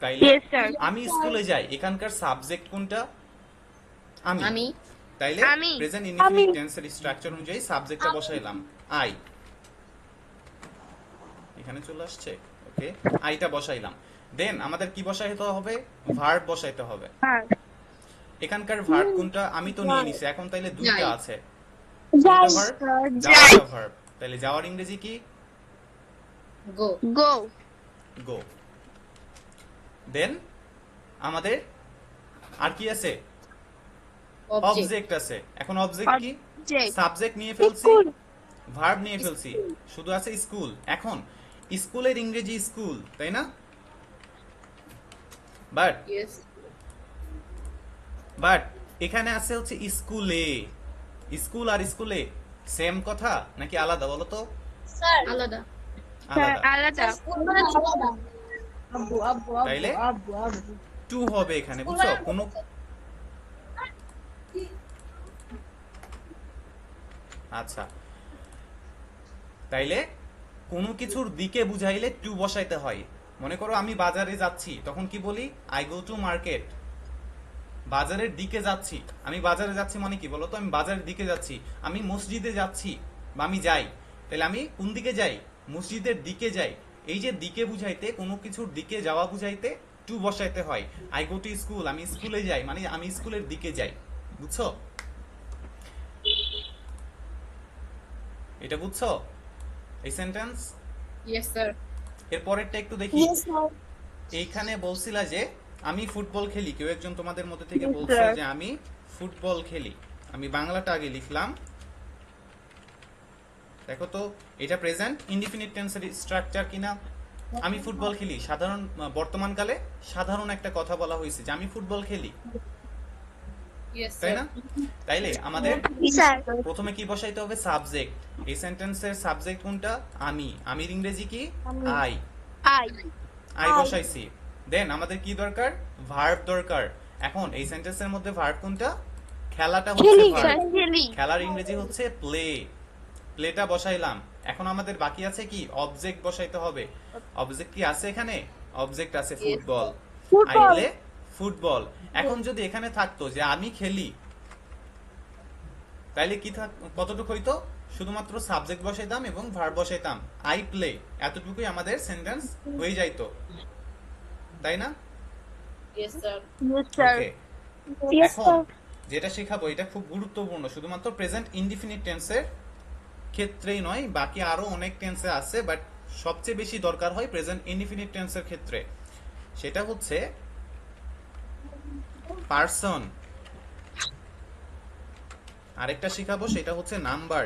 তাইলে Yes, sir. আমি স্কুলে যাই, এখানকার সাবজেক্ট কোনটা? আমি। আমি। তাইলে আমি। প্রেজেন্ট ইনডিফিনিট টেন্সের স্ট্রাকচার অনুযায়ী সাবজেক্টটা বসাইলাম আই। এখানে চলে আসছে, ওকে, আইটা বসাইলাম। দেন আমাদের কি বসাইতে হবে? ভার্ব বসাইতে হবে। ভার্ব। এখানকার ভার্ব কোনটা? আমি তো নিয়ে নিছি, এখন তাইলে দুইটা যাই। আছে। যাই। ভার্ব যাই। যাওয়াটা ভার্ব। তাইলে যাওয়ার ইংরেজি কি? গো। গো। গো। দেন আমাদের আর কি আছে? অবজেক্ট। অবজেক্ট আছে। এখন অবজেক্ট কি? Object. সাবজেক্ট নিয়ে ফেলছি, স্কুল। ভার্ব নিয়ে ফেলছি, শুধু আছে স্কুল। এখন স্কুলের ইংরেজি স্কুল, তাই না? But yes. এখানে আছে হচ্ছে স্কুলে। স্কুল আর স্কুলে সেম কথা নাকি আলাদা বলো তো? স্যার আলাদা। আলাদা। আলাদা। স্কুল মানে ছোট না। তাইলে টু হবে এখানে, বুঝছো? কোনো আচ্ছা, তাইলে কোনো কিছুর দিকে বুঝাইলে টু বসাইতে হয়। মনে করো আমি বাজারে যাচ্ছি, তখন কি বলি? I go to market. বাজারের দিকে যাচ্ছি, আমি বাজারে যাচ্ছি মানে কি বলো তো? আমি বাজারের দিকে যাচ্ছি। আমি মসজিদে যাচ্ছি বা আমি যাই, তাহলে আমি কোন দিকে যাই? মসজিদের দিকে যাই। এই যে দিকে বুঝাইতে, কোনো কিছুর দিকে যাওয়া বুঝাইতে টু বসাইতে হয়। আই গো টু স্কুল, আমি স্কুলে যাই মানে আমি স্কুলের দিকে যাই, বুঝছো? এটা বুঝছো এই সেন্টেন্স? Yes sir. এর পরেরটা একটু দেখি। এইখানে বলছিলা যে আমি ফুটবল খেলি, কেউ একজন তোমাদের মধ্যে থেকে Yes, বলছিল sir. যে আমি ফুটবল খেলি। আমি বাংলাটা আগে লিখলাম, দেখো তো এটা প্রেজেন্ট ইনডিফিনিট টেন্সের স্ট্রাকচার কিনা? আমি ফুটবল খেলি সাধারণ বর্তমানকালে সাধারণ একটা কথা বলা হয়েছে যে আমি ফুটবল খেলি, ইয়েস তাই স্যার। না? তাইলে আমাদের স্যার। প্রথমে কি বসাইতে হবে? সাবজেক্ট। এই সেন্টেন্সের সাবজেক্ট কোনটা? আমি। আমির ইংরেজি কি? আই। আই। আই বসাইছি। দেন আমাদের কি দরকার? ভার্ব দরকার। এখন এই সেন্টেন্সের মধ্যে ভার্ব কোনটা? খেলাটা হচ্ছে ভার্ব। খেলি। খেলার ইংরেজি হচ্ছে প্লে। প্লেটা বসাইলাম। এখন আমাদের বাকি আছে কি? অবজেক্ট বসাইতে হবে। অবজেক্ট কি আছে এখানে? অবজেক্ট আছে ফুটবল। I play football. এখন যদি এখানে থাকতো যে আমি খেলি, তাইলে কি কতটুকু হইতো? শুধুমাত্র সাবজেক্ট বসাইতাম এবং ভার্ব বসাইতাম, আই প্লে, এতটুকুই আমাদের সেন্টেন্স হয়ে যাইতো, তাই না? Yes sir. Yes, sir. ওকে, Yes, এখন sir. যেটা শেখাবো এটা খুব গুরুত্বপূর্ণ, শুধুমাত্র প্রেজেন্ট ইনডিফিনিট টেন্সের ক্ষেত্রেই নয়, বাকি আরো অনেক টেন্সে আছে, বাট সবচেয়ে বেশি দরকার হয় প্রেজেন্ট ইনডিফিনিট টেন্সের ক্ষেত্রে। সেটা হচ্ছে পারসন। আরেকটা শিখাবো সেটা হচ্ছে নাম্বার।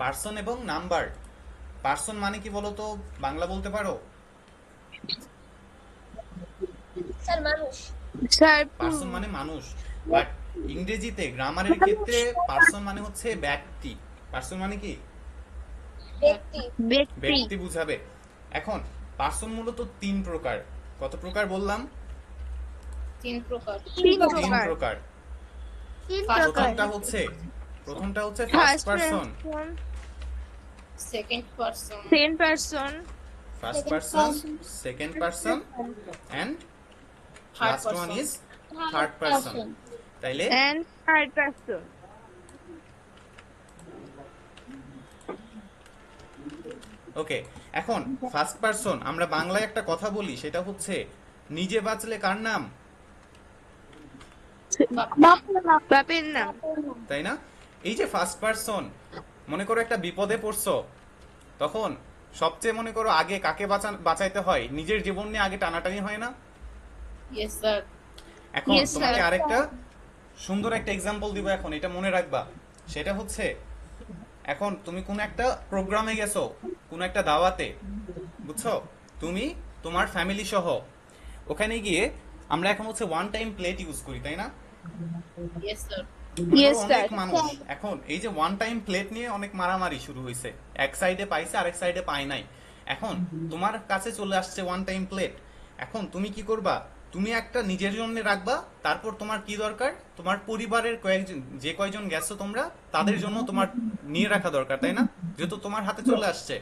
পারসন এবং নাম্বার। পারসন মানে কি বলো তো? বাংলা বলতে পারো? স্যার মানুষ। Sir. পারসন মানে মানুষ, বাট ইংরেজিতে গ্রামারের ক্ষেত্রে পারসন মানে হচ্ছে ব্যক্তি। পারসন মানে কি? ব্যক্তি। ব্যক্তি। ব্যক্তি বুঝাবে। এখন পারসন মূলত তিন প্রকার। কত প্রকার বললাম? 3 প্রকার। তিন তিন প্রকার। প্রকার। তিন প্রকার। প্রথমটা হচ্ছে First first person, person, second person, second person, first Second person, person. Second person and Third last one person. Is third person. তাইলে And third person. ওকে, এখন ফার্স্ট পারসন আমরা বাংলায় একটা কথা বলি, সেটা হচ্ছে নিজে বাঁচলে কার নাম, বাপের নাম। তাই না? এই যে ফার্স্ট পারসন, মনে করো একটা বিপদে পড়ছো, তখন সবচেয়ে মনে করো আগে কাকে বাঁচাইতে হয়, নিজের জীবন নিয়ে আগে টানাটানি হয় না? Yes, sir. এখন Yes, sir. তোমাকে আরেকটা সুন্দর একটা এক্সাম্পল দিব, এখন এটা মনে রাখবা। সেটা হচ্ছে এখন তুমি কোন একটা প্রোগ্রামে গেছো, কোন একটা দাওয়াতে, বুঝছো, তুমি তোমার ফ্যামিলি সহ ওখানে গিয়ে, আমরা এখন হচ্ছে ওয়ান টাইম প্লেট ইউজ করি, তাই না? Yes, sir. Yes, অনেক sir. মানুষ এখন এই যে ওয়ান টাইম প্লেট নিয়ে অনেক মারামারি শুরু হয়েছে, এক সাইডে পাইছে আরেক সাইডে পায় নাই। এখন তোমার কাছে চলে আসছে ওয়ান টাইম প্লেট, এখন তুমি কি করবা, তুমি একটা নিজের জন্য রাখবা, তারপর তোমার কি দরকার, তোমার পরিবারের কয়েকজন, যে কয়জন গেছো তোমরা, তাদের জন্য তোমার নিয়ে রাখা দরকার, তাই না? যেহেতু তোমার হাতে চলে আসছে।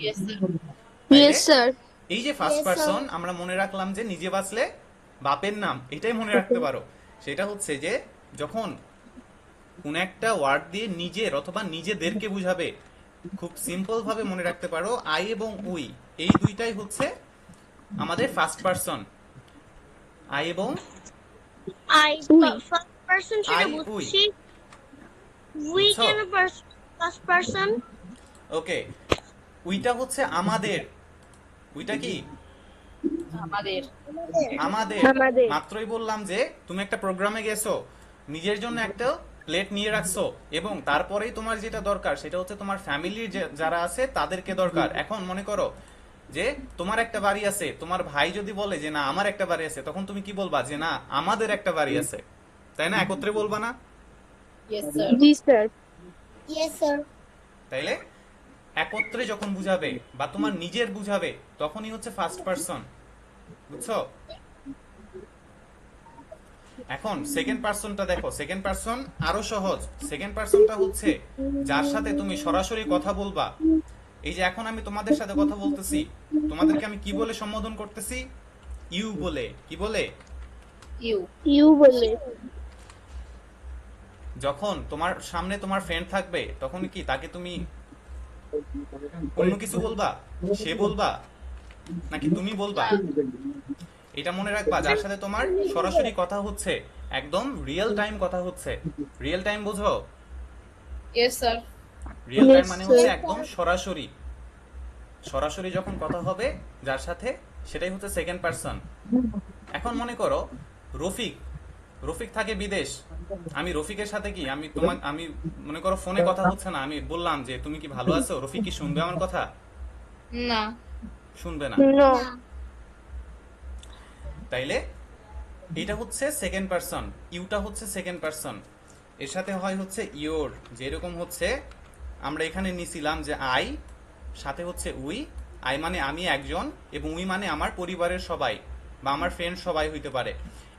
Yes, sir. তাইলে Yes, sir. এই যে ফার্স্ট Yes, sir. পারসন আমরা মনে রাখলাম যে নিজে বাঁচলে বাপের নাম, এটাই মনে রাখতে পারো। সেটা হচ্ছে যে যখন কোন একটা ওয়ার্ড দিয়ে নিজের অথবা নিজেদেরকে বুঝাবে, খুব সিম্পল ভাবে মনে রাখতে পারো, আই এবং উই, এই দুইটাই হচ্ছে আমাদের ফার্স্ট পারসন। আই এবং I first person I, should we. বুঝছি we বুঝছো? can first person ওকে, উইটা হচ্ছে আমাদের, উইটা কি আমাদের। আমাদের। আমাদের। মাত্রই বললাম যে তুমি একটা প্রোগ্রামে গেছো, নিজের জন্য একটা প্লেট নিয়ে রাখছো, এবং তারপরেই তোমার যেটা দরকার সেটা হচ্ছে তোমার ফ্যামিলির যারা আছে তাদেরকে দরকার। এখন মনে করো যে তোমার একটা বাড়ি আছে, তোমার ভাই যদি বলে যে না আমার একটা বাড়ি আছে, তখন তুমি কি বলবা, যে না আমাদের একটা বাড়ি আছে, তাই না? একত্রে বলবা না? Yes, sir. জি স্যার। Yes, sir. তাইলে একত্রে যখন বুঝাবে বা তোমার নিজের বুঝাবে, তখনই হচ্ছে ফার্স্ট পারসন, বুঝছো? এখন সেকেন্ড পারসনটা দেখো, সেকেন্ড পারসন আরো সহজ। সেকেন্ড পারসনটা হচ্ছে যার সাথে তুমি সরাসরি কথা বলবা। এই যে এখন আমি তোমাদের সাথে কথা বলতেছি, তোমাদেরকে আমি কি বলে সম্বোধন করতেছি? ইউ বলে। কি বলে? You. ইউ বলে। যখন তোমার সামনে তোমার ফ্রেন্ড থাকবে, তখন কি তাকে তুমি অন্য কিছু বলবা, সে বলবা, নাকি তুমি বলবা? এটা মনে রাখবা, যার সাথে তোমার সরাসরি কথা হচ্ছে, একদম রিয়েল টাইম কথা হচ্ছে। রিয়েল টাইম বোঝো? Yes, sir. Real time Yes, মানে sir. হচ্ছে একদম সরাসরি, সরাসরি যখন কথা হবে যার সাথে, সেটাই হচ্ছে সেকেন্ড পারসন। এখন মনে করো রফিক, রফিক থাকে বিদেশ, আমি রফিকের সাথে কি, আমি মনে করো ফোনে কথা হচ্ছে না, আমি বললাম যে তুমি কি ভালো আছো, রফিক কি শুনবে আমার কথা? না। শুনবে না। নো। তাইলে এটা হচ্ছে সেকেন্ড পারসন, ইউটা হচ্ছে সেকেন্ড পারসন। এর সাথে হয় হচ্ছে ইওর, যেরকম হচ্ছে আমরা এখানে নিছিলাম যে আই, সাথে হচ্ছে উই। আই মানে আমি একজন, এবং উই মানে আমার পরিবারের সবাই বা আমার ফ্রেন্ড সবাই হইতে পারে।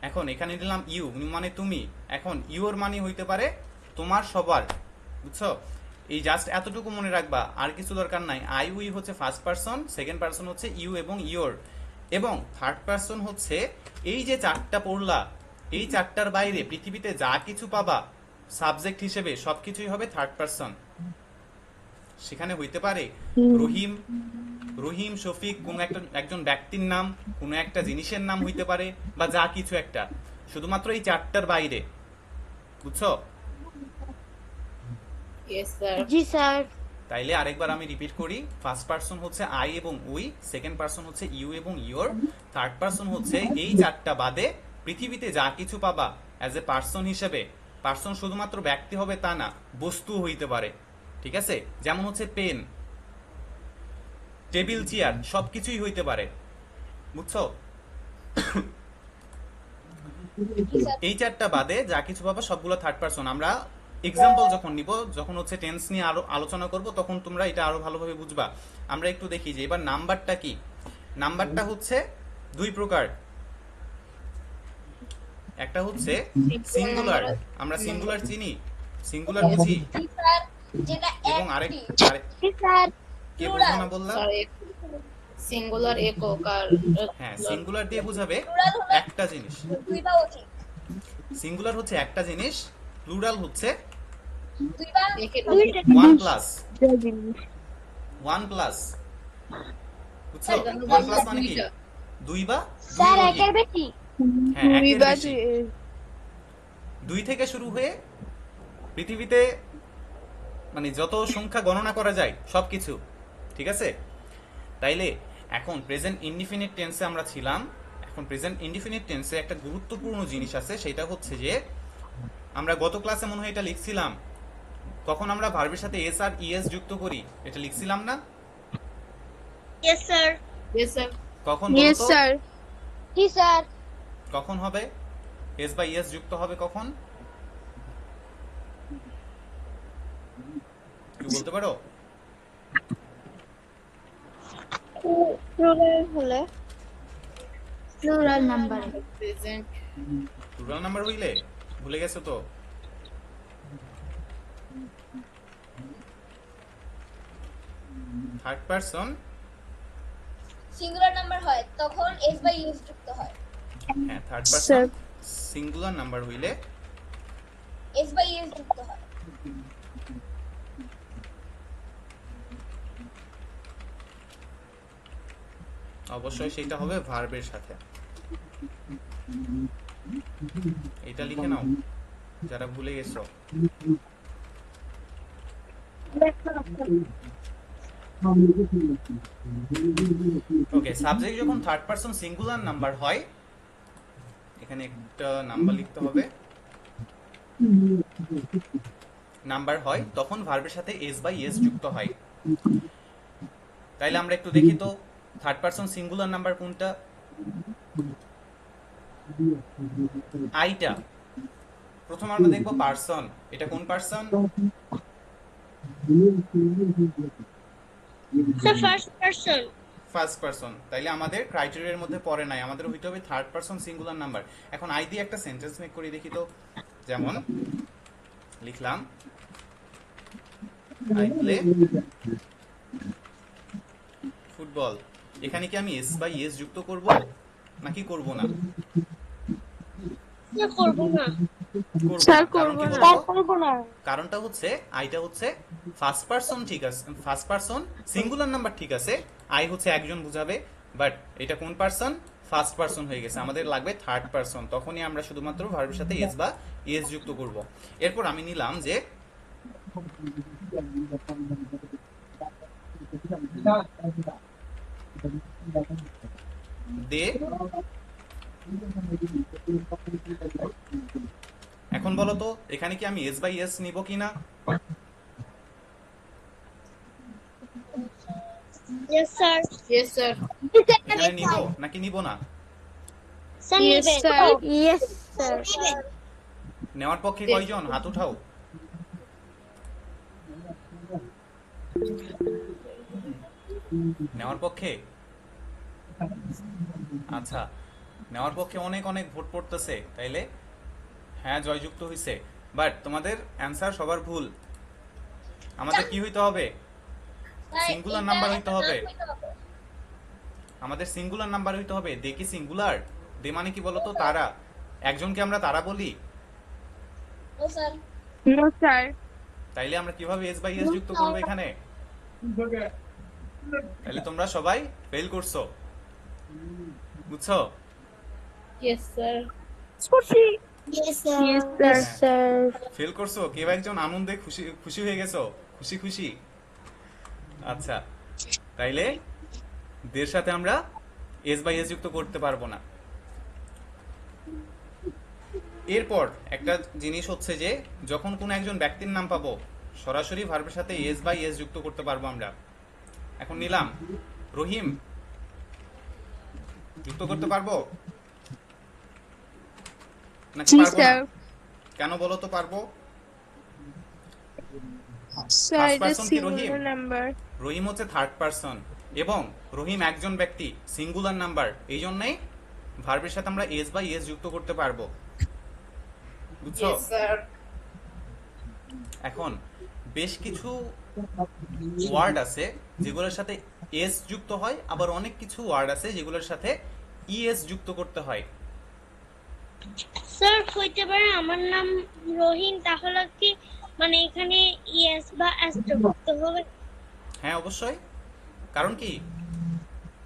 এখন এখানে দিলাম ইউ, মানে তুমি। এখন ইউর মানে হইতে পারে তোমার সবার, বুঝছো? এই জাস্ট এতটুকু মনে রাখবা, আর কিছু দরকার নাই। আই উই হচ্ছে ফার্স্ট পারসন, সেকেন্ড পারসন হচ্ছে ইউ এবং ইওর, এবং থার্ড পারসন হচ্ছে এই যে চারটা পড়লা, এই চারটার বাইরে পৃথিবীতে যা কিছু পাবা সাবজেক্ট হিসেবে, সবকিছুই হবে থার্ড পারসন। সেখানে হইতে পারে রহিম, রহিম, শফিক, কোন একজন ব্যক্তির নাম, কোন একটা জিনিসের নাম হইতে পারে, বা যা কিছু একটা, শুধুমাত্র এই চারটার বাইরে, বুঝছো? Yes, sir. জি স্যার। তাইলে আরেকবার আমি রিপিট করি, ফার্স্ট পারসন হচ্ছে আই এবং উই, সেকেন্ড পারসন হচ্ছে ইউ এবং ইওর, থার্ড পারসন হচ্ছে এই চারটা বাদে পৃথিবীতে যা কিছু পাবা অ্যাজ এ পারসন হিসেবে। পারসন শুধুমাত্র ব্যক্তি হবে তা না, বস্তু হইতে পারে, ঠিক আছে? যেমন হচ্ছে পেন, টেবিল, চেয়ার, সবকিছুই হইতে পারে, বুঝছো? এই চারটা বাদে যা কিছু পাবা সবগুলো থার্ড পারসন। আমরা এক্সাম্পল যখন নিব, যখন হচ্ছে টেন্স নিয়ে আরো আলোচনা করব, তখন তোমরা এটা আরো ভালোভাবে বুঝবা। আমরা একটু দেখি যে এবার নাম্বারটা কি। নাম্বারটা হচ্ছে দুই প্রকার, একটা হচ্ছে সিঙ্গুলার, আমরা সিঙ্গুলার চিনি, সিঙ্গুলার বুঝি, জি, স্যার। যেটা এবং একটি। আরেক জি স্যার। কে Plural. বুঝবো না বললাম? সরি, সিঙ্গুলার একক আর হ্যাঁ, সিঙ্গুলার দিয়ে বুঝাবে Plural হলো একটা জিনিস। দুই বা অধিক। সিঙ্গুলার হচ্ছে একটা জিনিস, প্লুরাল হচ্ছে দুই বা একের ওয়ান প্লাস। জিনিস। ওয়ান প্লাস, বুঝছো? তার জন্য ওয়ান বললাম প্লাস মানে কি? দুইটা। দুই বা স্যার দুই একের অধিক। বেশি। হ্যাঁ, দুই একের বা বেশি। দুই- দুই থেকে শুরু হয়ে পৃথিবীতে মানে যত সংখ্যা গণনা করা যায় সবকিছু, ঠিক আছে? তাইলে এখন প্রেজেন্ট ইনডিফিনিট টেন্সে আমরা ছিলাম। এখন প্রেজেন্ট ইনডিফিনিট টেন্সে একটা গুরুত্বপূর্ণ জিনিস আছে, সেটা হচ্ছে যে আমরা গত ক্লাসে মনে হয় এটা লিখছিলাম, কখন আমরা ভার্বের সাথে এস আর ইএস যুক্ত করি, এটা লিখছিলাম না? Yes, sir. Yes, sir. কখন Yes, বলতো? sir. জি স্যার। কখন হবে এস বা ইএস যুক্ত হবে কখন? কি বলতে পারো? Plural হলে plural number. Present. Plural number হইলে ভুলে গেছো তো? থার্ড পারসন, সিঙ্গুলার নাম্বার হয় তখন এস বাই ইউজ যুক্ত হয়। হ্যাঁ third Sir. Person singular number হইলে এস বাই ইউজ যুক্ত হয়। অবশ্যই সেটা হবে ভার্বের সাথে। এটা লিখে নাও যারা ভুলে গেছো। ওকে, সাবজেক্ট যখন থার্ড পারসন সিঙ্গুলার নাম্বার হয়, এখানে একটা নাম্বার লিখতে হবে, নাম্বার হয় তখন ভার্বের সাথে এস বাই এস যুক্ত হয়। তাইলে আমরা একটু দেখি তো থার্ড পারসন সিঙ্গুলার নাম্বার কোনটা? আইটা। প্রথম আমরা দেখবো পারসন, এটা কোন person? the first person. First person. তাইলে আমাদের ক্রাইটেরিয়ার মধ্যে পড়ে নাই, আমাদের হইতে হবে থার্ড পারসন সিঙ্গুলার নাম্বার। এখন আই দিয়ে একটা সেন্টেন্স মেক করি দেখি তো। যেমন লিখলাম আই প্লে ফুটবল। এখানে কি আমি এস বাই এস যুক্ত করব নাকি করব না? না করবো না। করব স্যার, না। কারণ করব কি না। বলতো? করবো না। কারণটা হচ্ছে আইটা হচ্ছে ফার্স্ট পারসন, ঠিক আছে, ফার্স্ট পারসন সিঙ্গুলার নাম্বার, ঠিক আছে, আই হচ্ছে একজন বুঝাবে, বাট এটা কোন পারসন? ফার্স্ট পারসন হয়ে গেছে, আমাদের লাগবে থার্ড পারসন। তখনই আমরা শুধুমাত্র ভার্বের সাথে এস বা এস যুক্ত করব। এরপর আমি নিলাম যে দে। এখন বলো তো এখানে কি আমি এস বাই এস নিব কিনা? Yes, sir. Yes, sir. এখানে নিব নাকি নিব না? Sir, Yes, নিবেন। sir. Yes sir. নিবেন। নেওয়ার পক্ষে কয়জন হাত উঠাও? নেওয়ার পক্ষে? আচ্ছা, নেওয়ার পক্ষে অনেক অনেক ভোট পড়তেছে, তাইলে হ্যাঁ জয়যুক্ত হইছে, বাট তোমাদের অ্যানসার সবার ভুল। আমাদের কি হইতে হবে? তাই সিঙ্গুলার এটা নাম্বার একটা হইতে নাম হবে। হইতে হবে। আমাদের সিঙ্গুলার নাম্বার হইতে হবে। দে কি সিঙ্গুলার? দে মানে কি বলতো? তারা। একজনকে আমরা তারা বলি? ও স্যার, No, sir. তাইলে আমরা কিভাবে এস বাই এস যুক্ত করবো এখানে? তাইলে তোমরা সবাই ফেল করছো, বুঝছো? Yes, sir. Yes Yes, sir. sir. Sir. Fail করছো? কেউ একজন আনন্দে খুশি খুশি হয়ে গেছো? খুশি খুশি? আচ্ছা, তাইলে দের সাথে আমরা এস বাই এস যুক্ত করতে পারবো না। এরপর একটা জিনিস হচ্ছে যে যখন কোনো একজন ব্যক্তির নাম পাবো, সরাসরি ভার্বের সাথে এস বাই এস যুক্ত করতে পারবো আমরা। এখন নিলাম রহিম, যুক্ত করতে পারবো নাকি জি, পারবো না? স্যার। কেন বলো তো পারবো? Sir, First এটা person কি রহিম? singular number. রহিম হচ্ছে থার্ড পারসন এবং রহিম একজন ব্যক্তি, সিঙ্গুলার নাম্বার, এই জন্যই ভার্বের সাথে আমরা এস বাই এস যুক্ত করতে পারবো, বুঝছো? Yes, sir. এখন বেশ কিছু ওয়ার্ড আছে যেগুলোর সাথে এস যুক্ত হয়, আবার অনেক কিছু ওয়ার্ড আছে যেগুলোর সাথে ইএস যুক্ত করতে হয়। স্যার হইতে পারে আমার নাম রহিম, তাহলে কি মানে এখানে ইএস বা এস করতে হবে? হ্যাঁ অবশ্যই, কারণ কি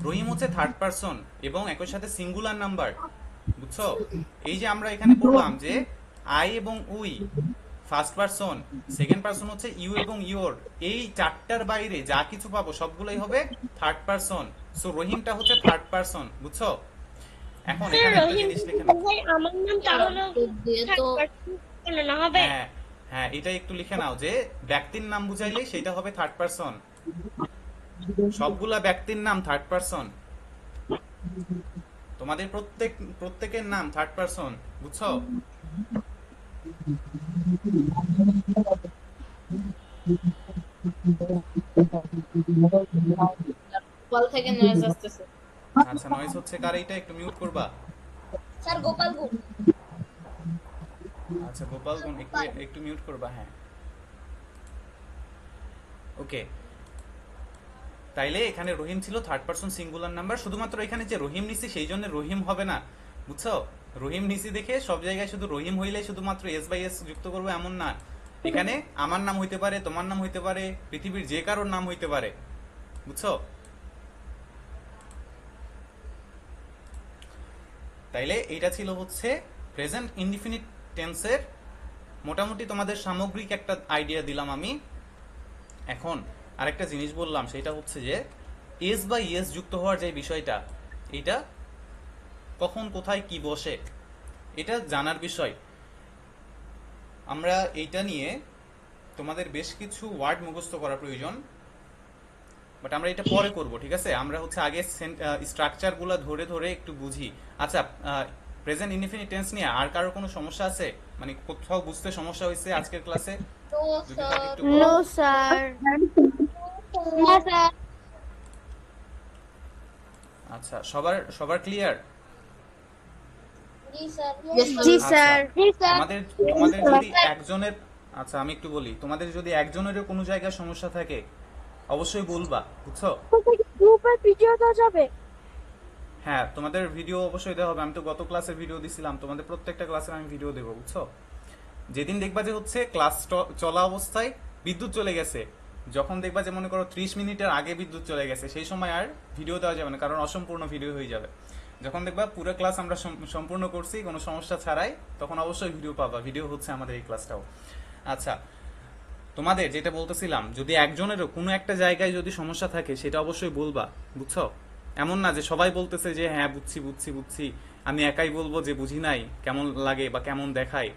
রহিম হচ্ছে থার্ড পারসন এবং একই সাথে সিঙ্গুলার নাম্বার, বুঝছো? এই যে আমরা এখানে বললাম যে আই এবং we first person, second person হচ্ছে ইউ এবং ইওর, এই চারটার বাইরে যা কিছু পাবো সবগুলোই হবে থার্ড পারসন। সো রহিমটা হচ্ছে থার্ড পারসন, বুঝছো? এখন স্যার এখানে একটা রহিম জিনিস লিখে নাও। ভাই আমার নাম তাহলে দিয়ে তো কেন না হবে? হ্যাঁ হ্যাঁ, এটা একটু লিখে নাও যে ব্যক্তির নাম বুঝাইলে সেটা হবে থার্ড পারসন, সবগুলা ব্যক্তির নাম থার্ড পারসন, তোমাদের প্রত্যেকের নাম থার্ড পারসন, বুঝছো? কল থেকে নয়েজ আসতেছে। আচ্ছা, নয়েজ হচ্ছে কার? এইটা একটু মিউট করবা। স্যার গোপাল গুণ। আচ্ছা গোপাল গুণ একটু একটু মিউট করবা, হ্যাঁ। ওকে, তাইলে এখানে রহিম ছিল থার্ড পারসন সিঙ্গুলার নাম্বার, শুধুমাত্র এখানে যে রহিম নিছি সেই জন্য রহিম হবে না, বুঝছো? রহিম নিছি দেখে সব জায়গায় শুধু রহিম হইলে শুধুমাত্র এস বাই এস যুক্ত করবো এমন না, এখানে আমার নাম হইতে পারে, তোমার নাম হইতে পারে, পৃথিবীর যে কারোর নাম হইতে পারে, বুঝছো? তাইলে এইটা ছিল হচ্ছে প্রেজেন্ট ইনডিফিনিট টেন্সের মোটামুটি তোমাদের সামগ্রিক একটা আইডিয়া দিলাম আমি। এখন আরেকটা জিনিস বললাম, সেটা হচ্ছে যে এস বা ইএস যুক্ত হওয়ার যে বিষয়টা, এটা কখন কোথায় কি বসে এটা জানার বিষয়। আমরা এইটা নিয়ে তোমাদের বেশ কিছু ওয়ার্ড মুখস্থ করা প্রয়োজন, বাট আমরা এটা পরে করব, ঠিক আছে? আমরা হচ্ছে আগে স্ট্রাকচারগুলো ধরে ধরে একটু বুঝি। আচ্ছা, প্রেজেন্ট ইনডিফিনিট টেন্স নিয়ে আর কারোর কোনো সমস্যা আছে? মানে কোথাও বুঝতে সমস্যা হয়েছে আজকের ক্লাসে? তো যদি থাকে একটু স্যার, বলো। No sir. না স্যার। আচ্ছা, সবার ক্লিয়ার? জি স্যার। জি স্যার। তোমাদের তোমাদের যদি একজনের, আচ্ছা আমি একটু বলি, তোমাদের যদি একজনেরও কোনো জায়গায় সমস্যা থাকে অবশ্যই বলবা, বুঝছো? গ্রুপে ভিডিও দেওয়া যাবে? হ্যাঁ, তোমাদের ভিডিও অবশ্যই দেওয়া হবে। আমি তো গত ক্লাসের ভিডিও দিছিলাম, তোমাদের প্রত্যেকটা ক্লাসের আমি ভিডিও দেবো, বুঝছো? যেদিন দেখবা যে হচ্ছে ক্লাস চলা অবস্থায় বিদ্যুৎ চলে গেছে, যখন দেখবা যে মনে করো 30 মিনিটের আগে বিদ্যুৎ চলে গেছে, সেই সময় আর ভিডিও দেওয়া যাবে না, কারণ অসম্পূর্ণ ভিডিও হয়ে যাবে। যখন দেখবা পুরো ক্লাস আমরা সম্পূর্ণ করছি কোনো সমস্যা ছাড়াই, তখন অবশ্যই ভিডিও পাবা। ভিডিও হচ্ছে আমাদের এই ক্লাসটাও। আচ্ছা, তোমাদের যেটা বলতেছিলাম, যদি একজনেরও কোনো একটা জায়গায় যদি সমস্যা থাকে সেটা অবশ্যই বলবা, বুঝছো? এমন না যে সবাই বলতেছে যে হ্যাঁ বুঝছি বুঝছি বুঝছি, আমি একাই বলবো যে বুঝি নাই, কেমন লাগে বা কেমন দেখায়,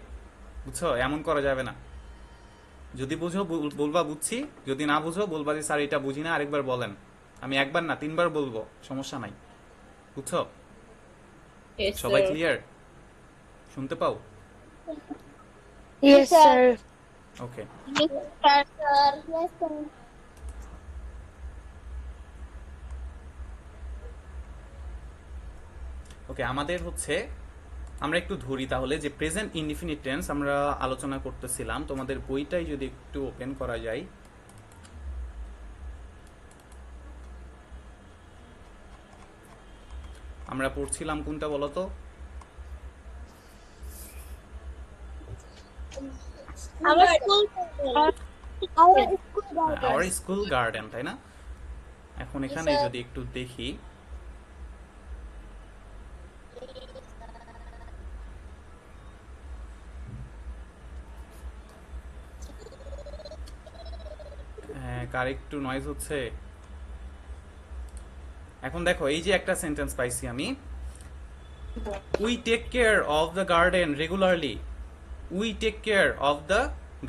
বুঝছো? এমন করা যাবে না। যদি বুঝো বলবা বুঝছি, যদি না বুঝো বলবা যে স্যার এটা বুঝি না, আরেকবার বলেন। আমি একবার না 3বার বলবো, সমস্যা নাই, বুঝছো? সবাই ক্লিয়ার? শুনতে পাও? Yes sir. Okay, sir. Okay. আমাদের হচ্ছে আমরা একটু ধরি তাহলে যে প্রেজেন্ট ইনডিফিনিট টেন্স আমরা আলোচনা করতেছিলাম। তোমাদের বইটাই যদি একটু ওপেন করা যায়, আমরা পড়ছিলাম কোনটা বলো তো? আমার স্কুল আওয়ার স্কুল গার্ডেন, তাই না? এখন এখানে স্যার। যদি একটু দেখি, কার একটু নয়েজ হচ্ছে। এখন দেখো, এই যে একটা সেন্টেন্স পাইছি আমি, we take care of the garden regularly. We take care of the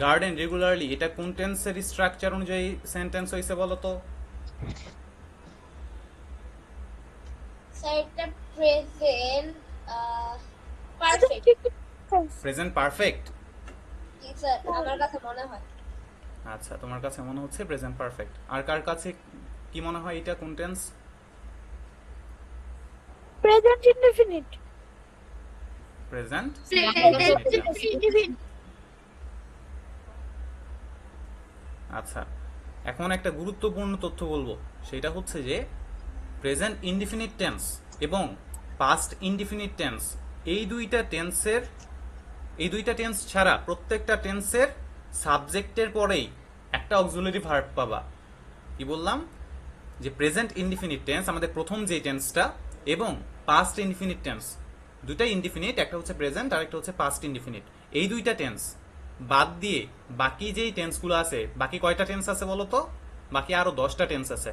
garden regularly, এটা কোন টেন্সের স্ট্রাকচার অনুযায়ী সেন্টেন্স হইছে বলো তো? স্যার এটা প্রেজেন্ট পারফেক্ট। Present perfect. জি স্যার, আমার কাছে মনে হয়। আচ্ছা, তোমার কাছে মনে হচ্ছে প্রেজেন্ট পারফেক্ট। আর কার কাছে কি মনে হয় এটা কোন টেন্স? Present indefinite. প্রেজেন্ট। আচ্ছা, এখন একটা গুরুত্বপূর্ণ তথ্য বলবো, সেটা হচ্ছে যে প্রেজেন্ট ইনডিফিনিট টেন্স এবং পাস্ট ইনডিফিনিট টেন্স এই দুইটা টেন্স ছাড়া প্রত্যেকটা টেন্সের সাবজেক্টের পরেই একটা অক্সিলারি ভার্ব পাবা। কি বললাম? যে প্রেজেন্ট ইনডিফিনিট টেন্স আমাদের প্রথম যে টেন্সটা এবং পাস্ট ইনডিফিনিট টেন্স, দুইটাই ইনডিফিনিট, একটা হচ্ছে প্রেজেন্ট আর একটা হচ্ছে পাস্ট ইনডিফিনিট, এই দুইটা টেন্স বাদ দিয়ে বাকি যেই টেন্সগুলো আছে, বাকি কয়টা টেন্স আছে বলো তো? বাকি আরো 10টা টেন্স আছে।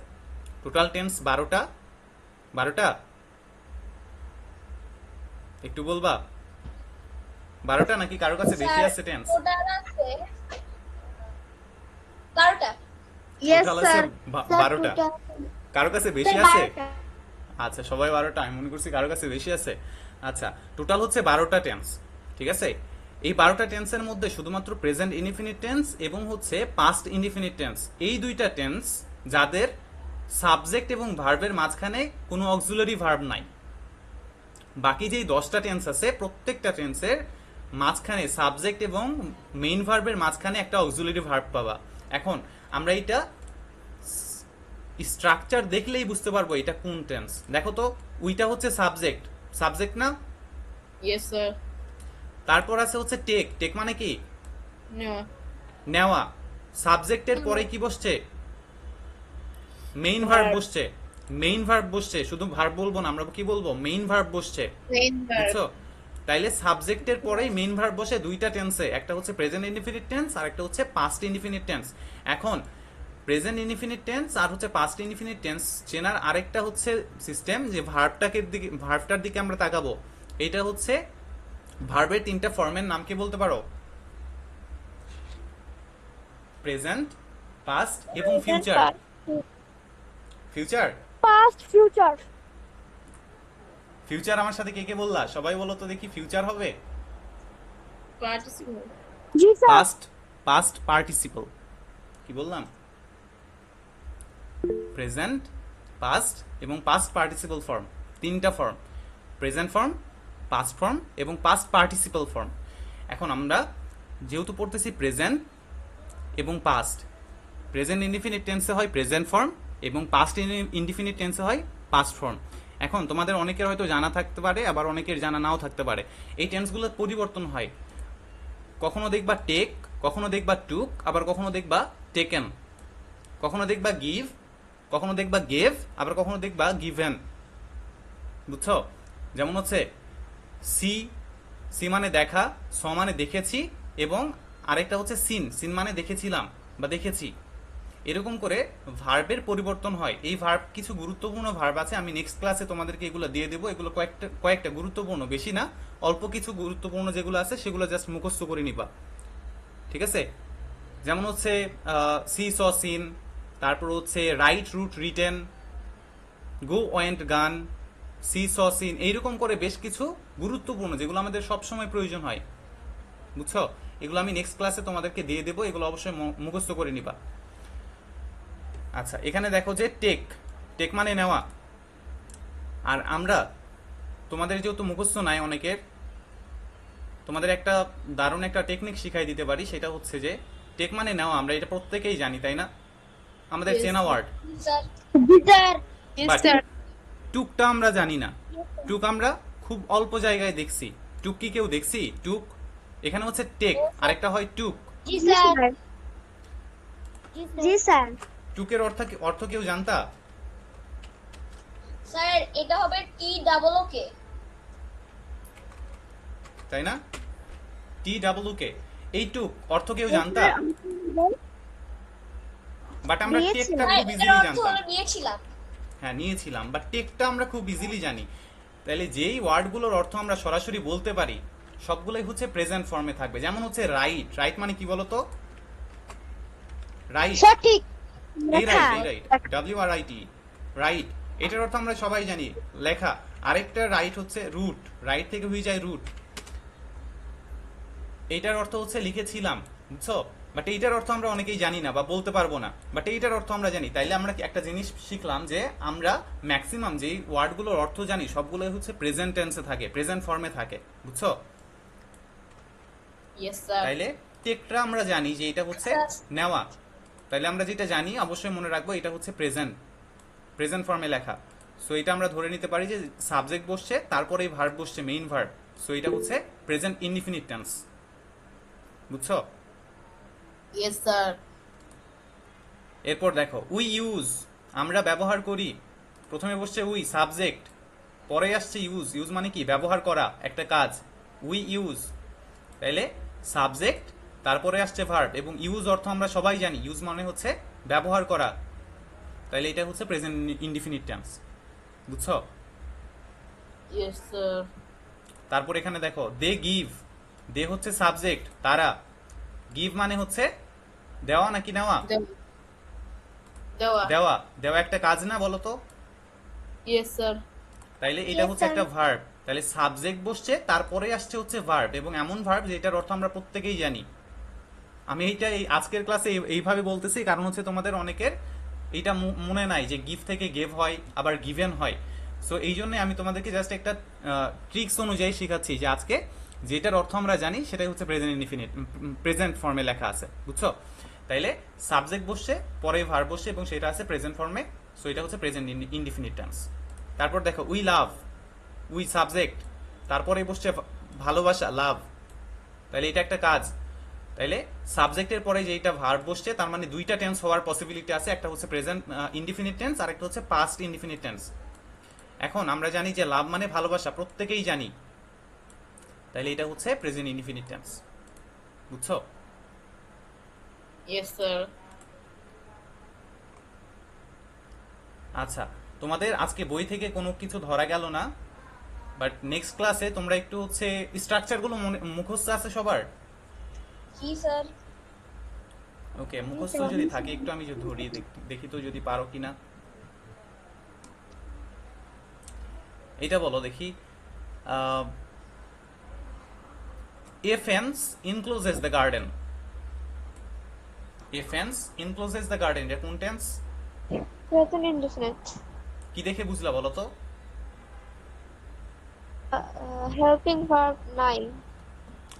টোটাল টেন্স 12টা। 12টা? একটু বলবা 12টা নাকি কারো কাছে বেশি আছে টেন্স? টোটাল আছে 12টা। ইয়েস টোটাল আছে স্যার 12টা। কারো কাছে বেশি আছে? আচ্ছা, সবাই 12টা, আমি মনে করছি কারো কাছে বেশি আছে। আচ্ছা, টোটাল হচ্ছে 12টা টেন্স, ঠিক আছে? এই 12টা টেন্সের মধ্যে শুধুমাত্র প্রেজেন্ট ইনডিফিনিট টেন্স এবং হচ্ছে পাস্ট ইনডিফিনিট টেন্স, এই দুইটা টেন্স যাদের সাবজেক্ট এবং ভার্বের মাঝখানে কোনো অক্সিলারি ভার্ব নাই। বাকি যেই 10টা টেন্স আছে প্রত্যেকটা টেন্সের মাঝখানে সাবজেক্ট এবং মেইন ভার্বের মাঝখানে একটা অক্সিলারি ভার্ব পাবা। এখন আমরা এটা স্ট্রাকচার দেখলেই বুঝতে পারবো এটা কোন টেন্স। দেখো তো, ওইটা হচ্ছে সাবজেক্ট না? Yes sir. তারপর আছে হচ্ছে টেক। টেক মানে কি? নেওয়া। নেওয়া। সাবজেক্টের পরে কি বসছে? মেইন ভার্ব বসছে। মেইন ভার্ব বসছে, শুধু ভার্ব বলবো না, আমরা কি বলবো? মেইন ভার্ব বসছে, মেইন ভার্ব। বুঝছো? তাইলে সাবজেক্টের পরেই মেইন ভার্ব বসে দুইটা টেন্সে, একটা হচ্ছে প্রেজেন্ট ইনডিফিনিট টেন্স আর একটা হচ্ছে পাস্ট ইনডিফিনিট টেন্স। এখন প্রেজেন্ট ইনডিফিনিট টেন্স আর হচ্ছে পাস্ট ইনডিফিনিট টেন্স চেনার আরেকটা হচ্ছে সিস্টেম, যে ভার্বটার দিকে আমরা তাকাবো। এটা হচ্ছে ভার্বের 3টা ফর্মের নাম কি বলতে পারো? প্রেজেন্ট, পাস্ট এবং future. Future past future future আমার সাথে কে কে বললা? সবাই বলো তো দেখি, ফিউচার হবে পার্টিসিপল। জি স্যার পাস্ট পার্টিসিপল। কি বললাম? প্রেজেন্ট, পাস্ট এবং পাস্ট পার্টিসিপল ফর্ম, 3টা form, present form, past form এবং পাস্ট পার্টিসিপল ফর্ম। এখন আমরা যেহেতু পড়তেছি প্রেজেন্ট এবং পাস্ট, প্রেজেন্ট ইনডিফিনিট টেন্সে হয় প্রেজেন্ট ফর্ম এবং পাস্ট ইনডিফিনিট টেন্সে হয় পাস্ট ফর্ম। এখন তোমাদের অনেকের হয়তো জানা থাকতে পারে, আবার অনেকের জানা নাও থাকতে পারে। এই টেন্সগুলোর পরিবর্তন হয়, কখনো দেখবা টেক, কখনো দেখবা টুক, আবার কখনো দেখবা টেকেন, কখনো দেখবা গিভ, কখনো দেখবা গেভ, আবার কখনো দেখবা গিভেন, বুঝছো? যেমন হচ্ছে সি মানে দেখা, স মানে দেখেছি, এবং আরেকটা হচ্ছে সিন মানে দেখেছিলাম বা দেখেছি। এরকম করে ভার্বের পরিবর্তন হয়। এই ভার্ব, কিছু গুরুত্বপূর্ণ ভার্ব আছে, আমি নেক্সট ক্লাসে তোমাদেরকে এগুলো দিয়ে দেবো। এগুলো কয়েকটা গুরুত্বপূর্ণ, বেশি না, অল্প কিছু গুরুত্বপূর্ণ যেগুলো আছে সেগুলো জাস্ট মুখস্থ করে নিবা, ঠিক আছে? যেমন হচ্ছে সি স সিন, তারপর হচ্ছে write wrote written, go went gone, see saw seen, এইরকম করে বেশ কিছু গুরুত্বপূর্ণ যেগুলো আমাদের সবসময় প্রয়োজন হয়, বুঝছো? এগুলো আমি নেক্সট ক্লাসে তোমাদেরকে দিয়ে দেবো, এগুলো অবশ্যই মুখস্থ করে নিবা। আচ্ছা, এখানে দেখো যে টেক মানে নেওয়া। আর আমরা, তোমাদের যেহেতু মুখস্থ নাই অনেকের, তোমাদের একটা দারুণ একটা টেকনিক শিখাই দিতে পারি। সেটা হচ্ছে যে টেক মানে নেওয়া আমরা এটা প্রত্যেকেই জানি, তাই না? আমাদের চেনা ওয়ার্ড। স্যার জি স্যার বাট টুকটা আমরা জানি না। টুক আমরা খুব অল্প জায়গায় দেখছি। টুক কি কেউ দেখছি? টুক এখানে হচ্ছে টেক, আরেকটা হয় টুক। জি স্যার জি স্যার টুকের অর্থ কেউ জানতা? স্যার এটা হবে টি ডাবল ওকে। তাই না? TWK, এই টুক অর্থ কেউ জানতা? বাট আমরা টেকটা খুব এর ইজিলি অর্থ জানতাম। হলো নিয়েছিলাম। হ্যাঁ, নিয়েছিলাম, বাট টেকটা আমরা খুব ইজিলি জানি। তাহলে যেই ওয়ার্ডগুলোর অর্থ আমরা সরাসরি বলতে পারি সবগুলোই হচ্ছে প্রেজেন্ট ফর্মে থাকবে। যেমন হচ্ছে রাইট মানে কি বলতো? রাইট, সঠিক এই রাইট, WRIT, রাইট, এটার অর্থ আমরা সবাই জানি, লেখা। আরেকটা রাইট হচ্ছে রুট, রাইট থেকে হয়ে যায় রুট, এইটার অর্থ হচ্ছে লিখেছিলাম, বুঝছো? বাট এইটার অর্থ আমরা অনেকেই জানি না বা বলতে পারবো না, বাট এইটার অর্থ আমরা জানি। তাইলে আমরা একটা জিনিস শিখলাম যে আমরা ম্যাক্সিমাম যেই ওয়ার্ডগুলোর অর্থ জানি সবগুলোই হচ্ছে প্রেজেন্ট টেন্সে থাকে, প্রেজেন্ট ফর্মে থাকে, বুঝছো? Yes sir. তাইলে টেকটা আমরা জানি যে এটা হচ্ছে নেওয়া, তাহলে আমরা যেটা জানি অবশ্যই মনে রাখবো, এটা হচ্ছে প্রেজেন্ট ফর্মে লেখা। সো এটা আমরা ধরে নিতে পারি যে সাবজেক্ট বসছে, তারপরে ভার্ব বসছে, মেইন ভার্ব। সো এটা হচ্ছে প্রেজেন্ট ইনডিফিনিট টেন্স। বুঝছো? Yes sir. এরপর দেখো উই ইউজ, আমরা ব্যবহার করি। প্রথমে বসছে উই সাবজেক্ট, পরে আসছে ইউজ। ইউজ মানে কি? ব্যবহার করা, একটা কাজ। উই ইউজ, তাইলে সাবজেক্ট, তারপরে আসছে ভার্ব, এবং ইউজ অর্থ আমরা সবাই জানি, ইউজ মানে হচ্ছে ব্যবহার করা। তাইলে এটা হচ্ছে প্রেজেন্ট ইনডিফিনিট টেন্স। বুঝছো? Yes sir. তারপর এখানে দেখো দে গিভ, দে হচ্ছে সাবজেক্ট, তারা। গিভ মানে হচ্ছে দেওয়া নাকি নেওয়া? দেওয়া। দেওয়া। দেওয়া একটা কাজ না, বলো তো? Yes sir. তাইলে এটা Yes, হচ্ছে sir. একটা ভার্ব। তাহলে সাবজেক্ট বসছে, তারপরে আসছে হচ্ছে ভার্ব, এবং এমন ভার্ব যেটার অর্থ আমরা প্রত্যেকেই জানি। আমি এইটা এই আজকের ক্লাসে এইভাবে বলতেছি কারণ হচ্ছে তোমাদের অনেকের এইটা মনে নাই যে গিভ থেকে গেভ হয়, আবার গিভেন হয়। সো এই জন্য আমি তোমাদেরকে জাস্ট একটা ট্রিক্স অনুযায়ী শেখাচ্ছি যে আজকে যেটার অর্থ আমরা জানি সেটাই হচ্ছে প্রেজেন্ট ইনডিফিনিট, প্রেজেন্ট ফর্মে লেখা আছে। বুঝছো? তাইলে সাবজেক্ট বসছে, পরে ভার্ব বসছে, এবং সেটা আছে প্রেজেন্ট ফর্মে। সো এটা হচ্ছে প্রেজেন্ট ইনডিফিনিট টেন্স। তারপর দেখো উই লাভ, উই সাবজেক্ট, তারপরে বসছে ভালোবাসা, লাভ। তাহলে এটা একটা কাজ। তাইলে সাবজেক্টের পরে যেটা ভার্ব বসছে, তার মানে দুইটা টেন্স হওয়ার পসিবিলিটি আছে, একটা হচ্ছে প্রেজেন্ট ইনডিফিনিট টেন্স, আর একটা হচ্ছে পাস্ট ইনডিফিনিট টেন্স। এখন আমরা জানি যে লাভ মানে ভালোবাসা, প্রত্যেকেই জানি। তাইলে এটা হচ্ছে প্রেজেন্ট ইনডিফিনিট টেন্স। বুঝছো? Yes sir. আচ্ছা, তোমাদের আজকে বই থেকে কোনো কিছু ধরা গেল না, বাট নেক্সট ক্লাসে তোমরা একটু হচ্ছে স্ট্রাকচারগুলো মুখস্থ আছে সবার? জি স্যার। ওকে, মুখস্থ যদি থাকে একটু আমি ধরিয়ে দেখি তো যদি পারো কিনা। এটা বলো দেখি, a fence encloses the garden. A fence encloses the garden, এটা কোন টেন্স? Present indefinite. কি দেখে বুঝলা বলো তো? Helping verb 9.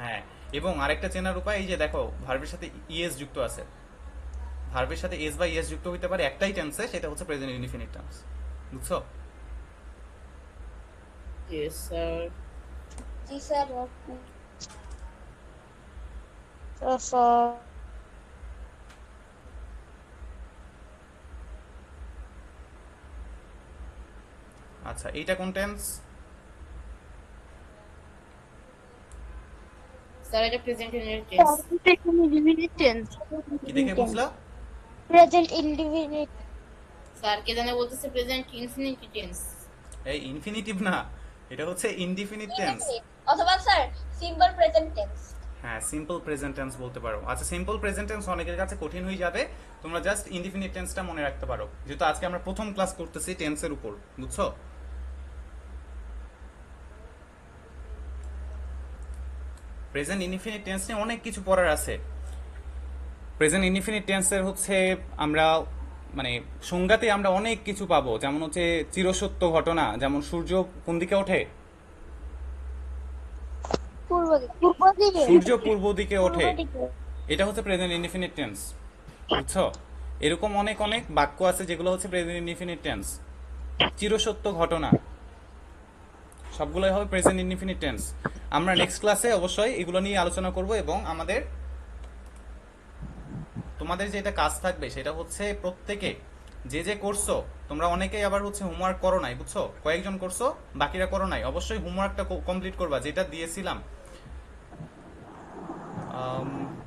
হ্যাঁ, এবং আরেকটা চেনার উপায় এই যে দেখো ভার্বের সাথে ইএস যুক্ত আছে। ভার্বের সাথে এস বা ইএস যুক্ত হতে পারে একটাই টেন্সে, সেটা হচ্ছে প্রেজেন্ট ইনডিফিনিট টেন্স। বুঝছো? Yes sir. জি স্যার। So, আচ্ছা, এইটা কোন টেন্স? স্যার এটা প্রেজেন্ট ইনডিফিনিট টেন্স। কি দেখে বুঝলা? present indefinite. স্যার কে জানে বলতেছে প্রেজেন্ট ইনফিনিট টেন্স। এই ইনফিনিটিভ না, এটা হচ্ছে ইনডিফিনিট টেন্স। অথবা স্যার সিম্পল প্রেজেন্ট টেন্স। হ্যাঁ, সিম্পল প্রেজেন্ট টেন্স বলতে পারো। আচ্ছা, সিম্পল প্রেজেন্ট টেন্স অনেকের কাছে কঠিন হয়ে যাবে, তোমরা জাস্ট ইনডিফিনিট টেন্সটা মনে রাখতে পারো, যেহেতু আজকে আমরা প্রথম ক্লাস করতেছি টেন্সের উপর। বুঝছো? প্রেজেন্ট ইনডিফিনিট টেন্স নিয়ে অনেক কিছু পড়ার আছে। প্রেজেন্ট ইনডিফিনিট টেন্সের হচ্ছে আমরা মানে সংজ্ঞাতে আমরা অনেক কিছু পাবো, যেমন হচ্ছে চিরসত্য ঘটনা, যেমন সূর্য কোন দিকে ওঠে? পূর্ব দিকে। সূর্য পূর্ব দিকে ওঠে, এটা হচ্ছে প্রেজেন্ট ইনডিফিনিট টেন্স। বুঝছো? এরকম অনেক অনেক বাক্য আছে যেগুলো হচ্ছে প্রেজেন্ট ইনডিফিনিট টেন্স। চিরসত্য ঘটনা, সবগুলোই হবে প্রেজেন্ট ইনডিফিনিট টেন্স। আমরা নেক্সট ক্লাসে অবশ্যই এগুলো নিয়ে আলোচনা করব, এবং তোমাদের যেটা কাজ থাকবে সেটা হচ্ছে প্রত্যেকে যে করছো, তোমরা অনেকেই আবার হচ্ছে হোমওয়ার্ক করো নাই। বুঝছো? কয়েকজন করছো, বাকিরা করো নাই। অবশ্যই হোমওয়ার্কটা কমপ্লিট করবা, যেটা দিয়েছিলাম।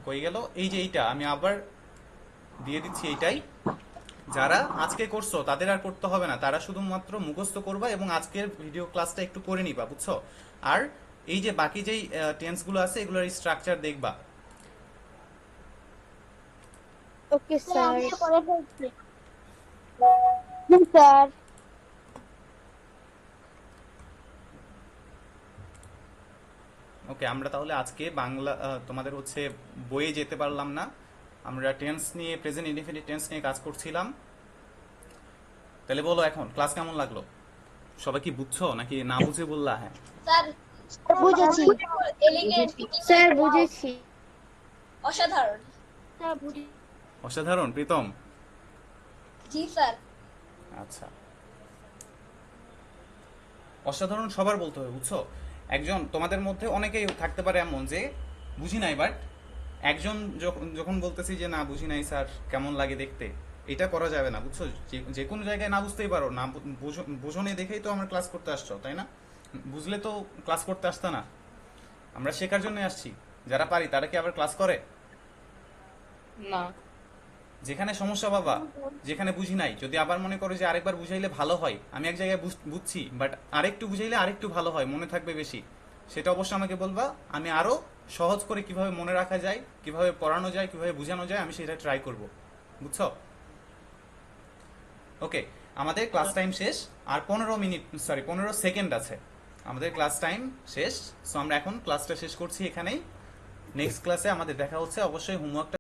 কই গেল? এই যে এইটা আমি আবার দিয়ে দিচ্ছি, এইটাই। যারা আজকে করছো তাদের আর করতে হবে না, তারা শুধুমাত্র মুখস্থ করবা এবং আজকের ভিডিও ক্লাসটা একটু করে নিবা। বুঝছো? আর এই যে বাকি যেই টেন্সগুলো আছে এগুলোর স্ট্রাকচার দেখবা। Okay, sir. আমি করে ফেলছি। Yes, sir. ওকে, আমরা তাহলে আজকে বাংলা তোমাদের হচ্ছে বইয়ে যেতে পারলাম না, আমরা টেন্স নিয়ে, প্রেজেন্ট ইনডিফিনিট টেন্স নিয়ে কাজ করছিলাম। তাহলে বলো এখন ক্লাস কেমন লাগলো? সবাই কি বুঝছো নাকি না বুঝে বললা? হ্যাঁ স্যার বুঝেছি। এলিগেন্ট স্যার বুঝেছি। অসাধারণ। স্যার বুঝেছি। অসাধারণ প্রীতম। জি স্যার। আচ্ছা, অসাধারণ সবার বলতে হবে, বুঝছো? একজন তোমাদের মধ্যে অনেকেই থাকতে পারে এমন যে বুঝি নাই, বাট একজন যখন বলতেছি যে না বুঝি নাই স্যার কেমন লাগে দেখতে, এটা করা যাবে না, বুঝছো? যে কোনো জায়গায় না বুঝতেই পারো না, বোঝনে দেখেই তো আমরা ক্লাস করতে আসছো, তাই না? বুঝলে তো ক্লাস করতে আসতে না। আমরা শেখার জন্য আসছি, যারা পারি তারা কি আবার ক্লাস করে? না। যেখানে সমস্যা বাবা, যেখানে বুঝি নাই, যদি আবার মনে করো যে আরেকবার বুঝাইলে ভালো হয়, আমি এক জায়গায় বুঝছি বাট আরেকটু বুঝাইলে আরেকটু ভালো হয়, মনে থাকবে বেশি, সেটা অবশ্যই আমাকে বলবা। আমি আরো সহজ করে কিভাবে মনে রাখা যায়, কিভাবে পড়ানো যায়, কিভাবে বোঝানো যায়, আমি সেটা ট্রাই করব, বুঝছো? ওকে, আমাদের ক্লাস টাইম শেষ, আর 15 সেকেন্ড আছে আমাদের ক্লাস টাইম শেষ। সো আমরা এখন ক্লাসটা শেষ করছি এখানেই। নেক্সট ক্লাসে আমাদের দেখা হচ্ছে, অবশ্যই হোমওয়ার্কটা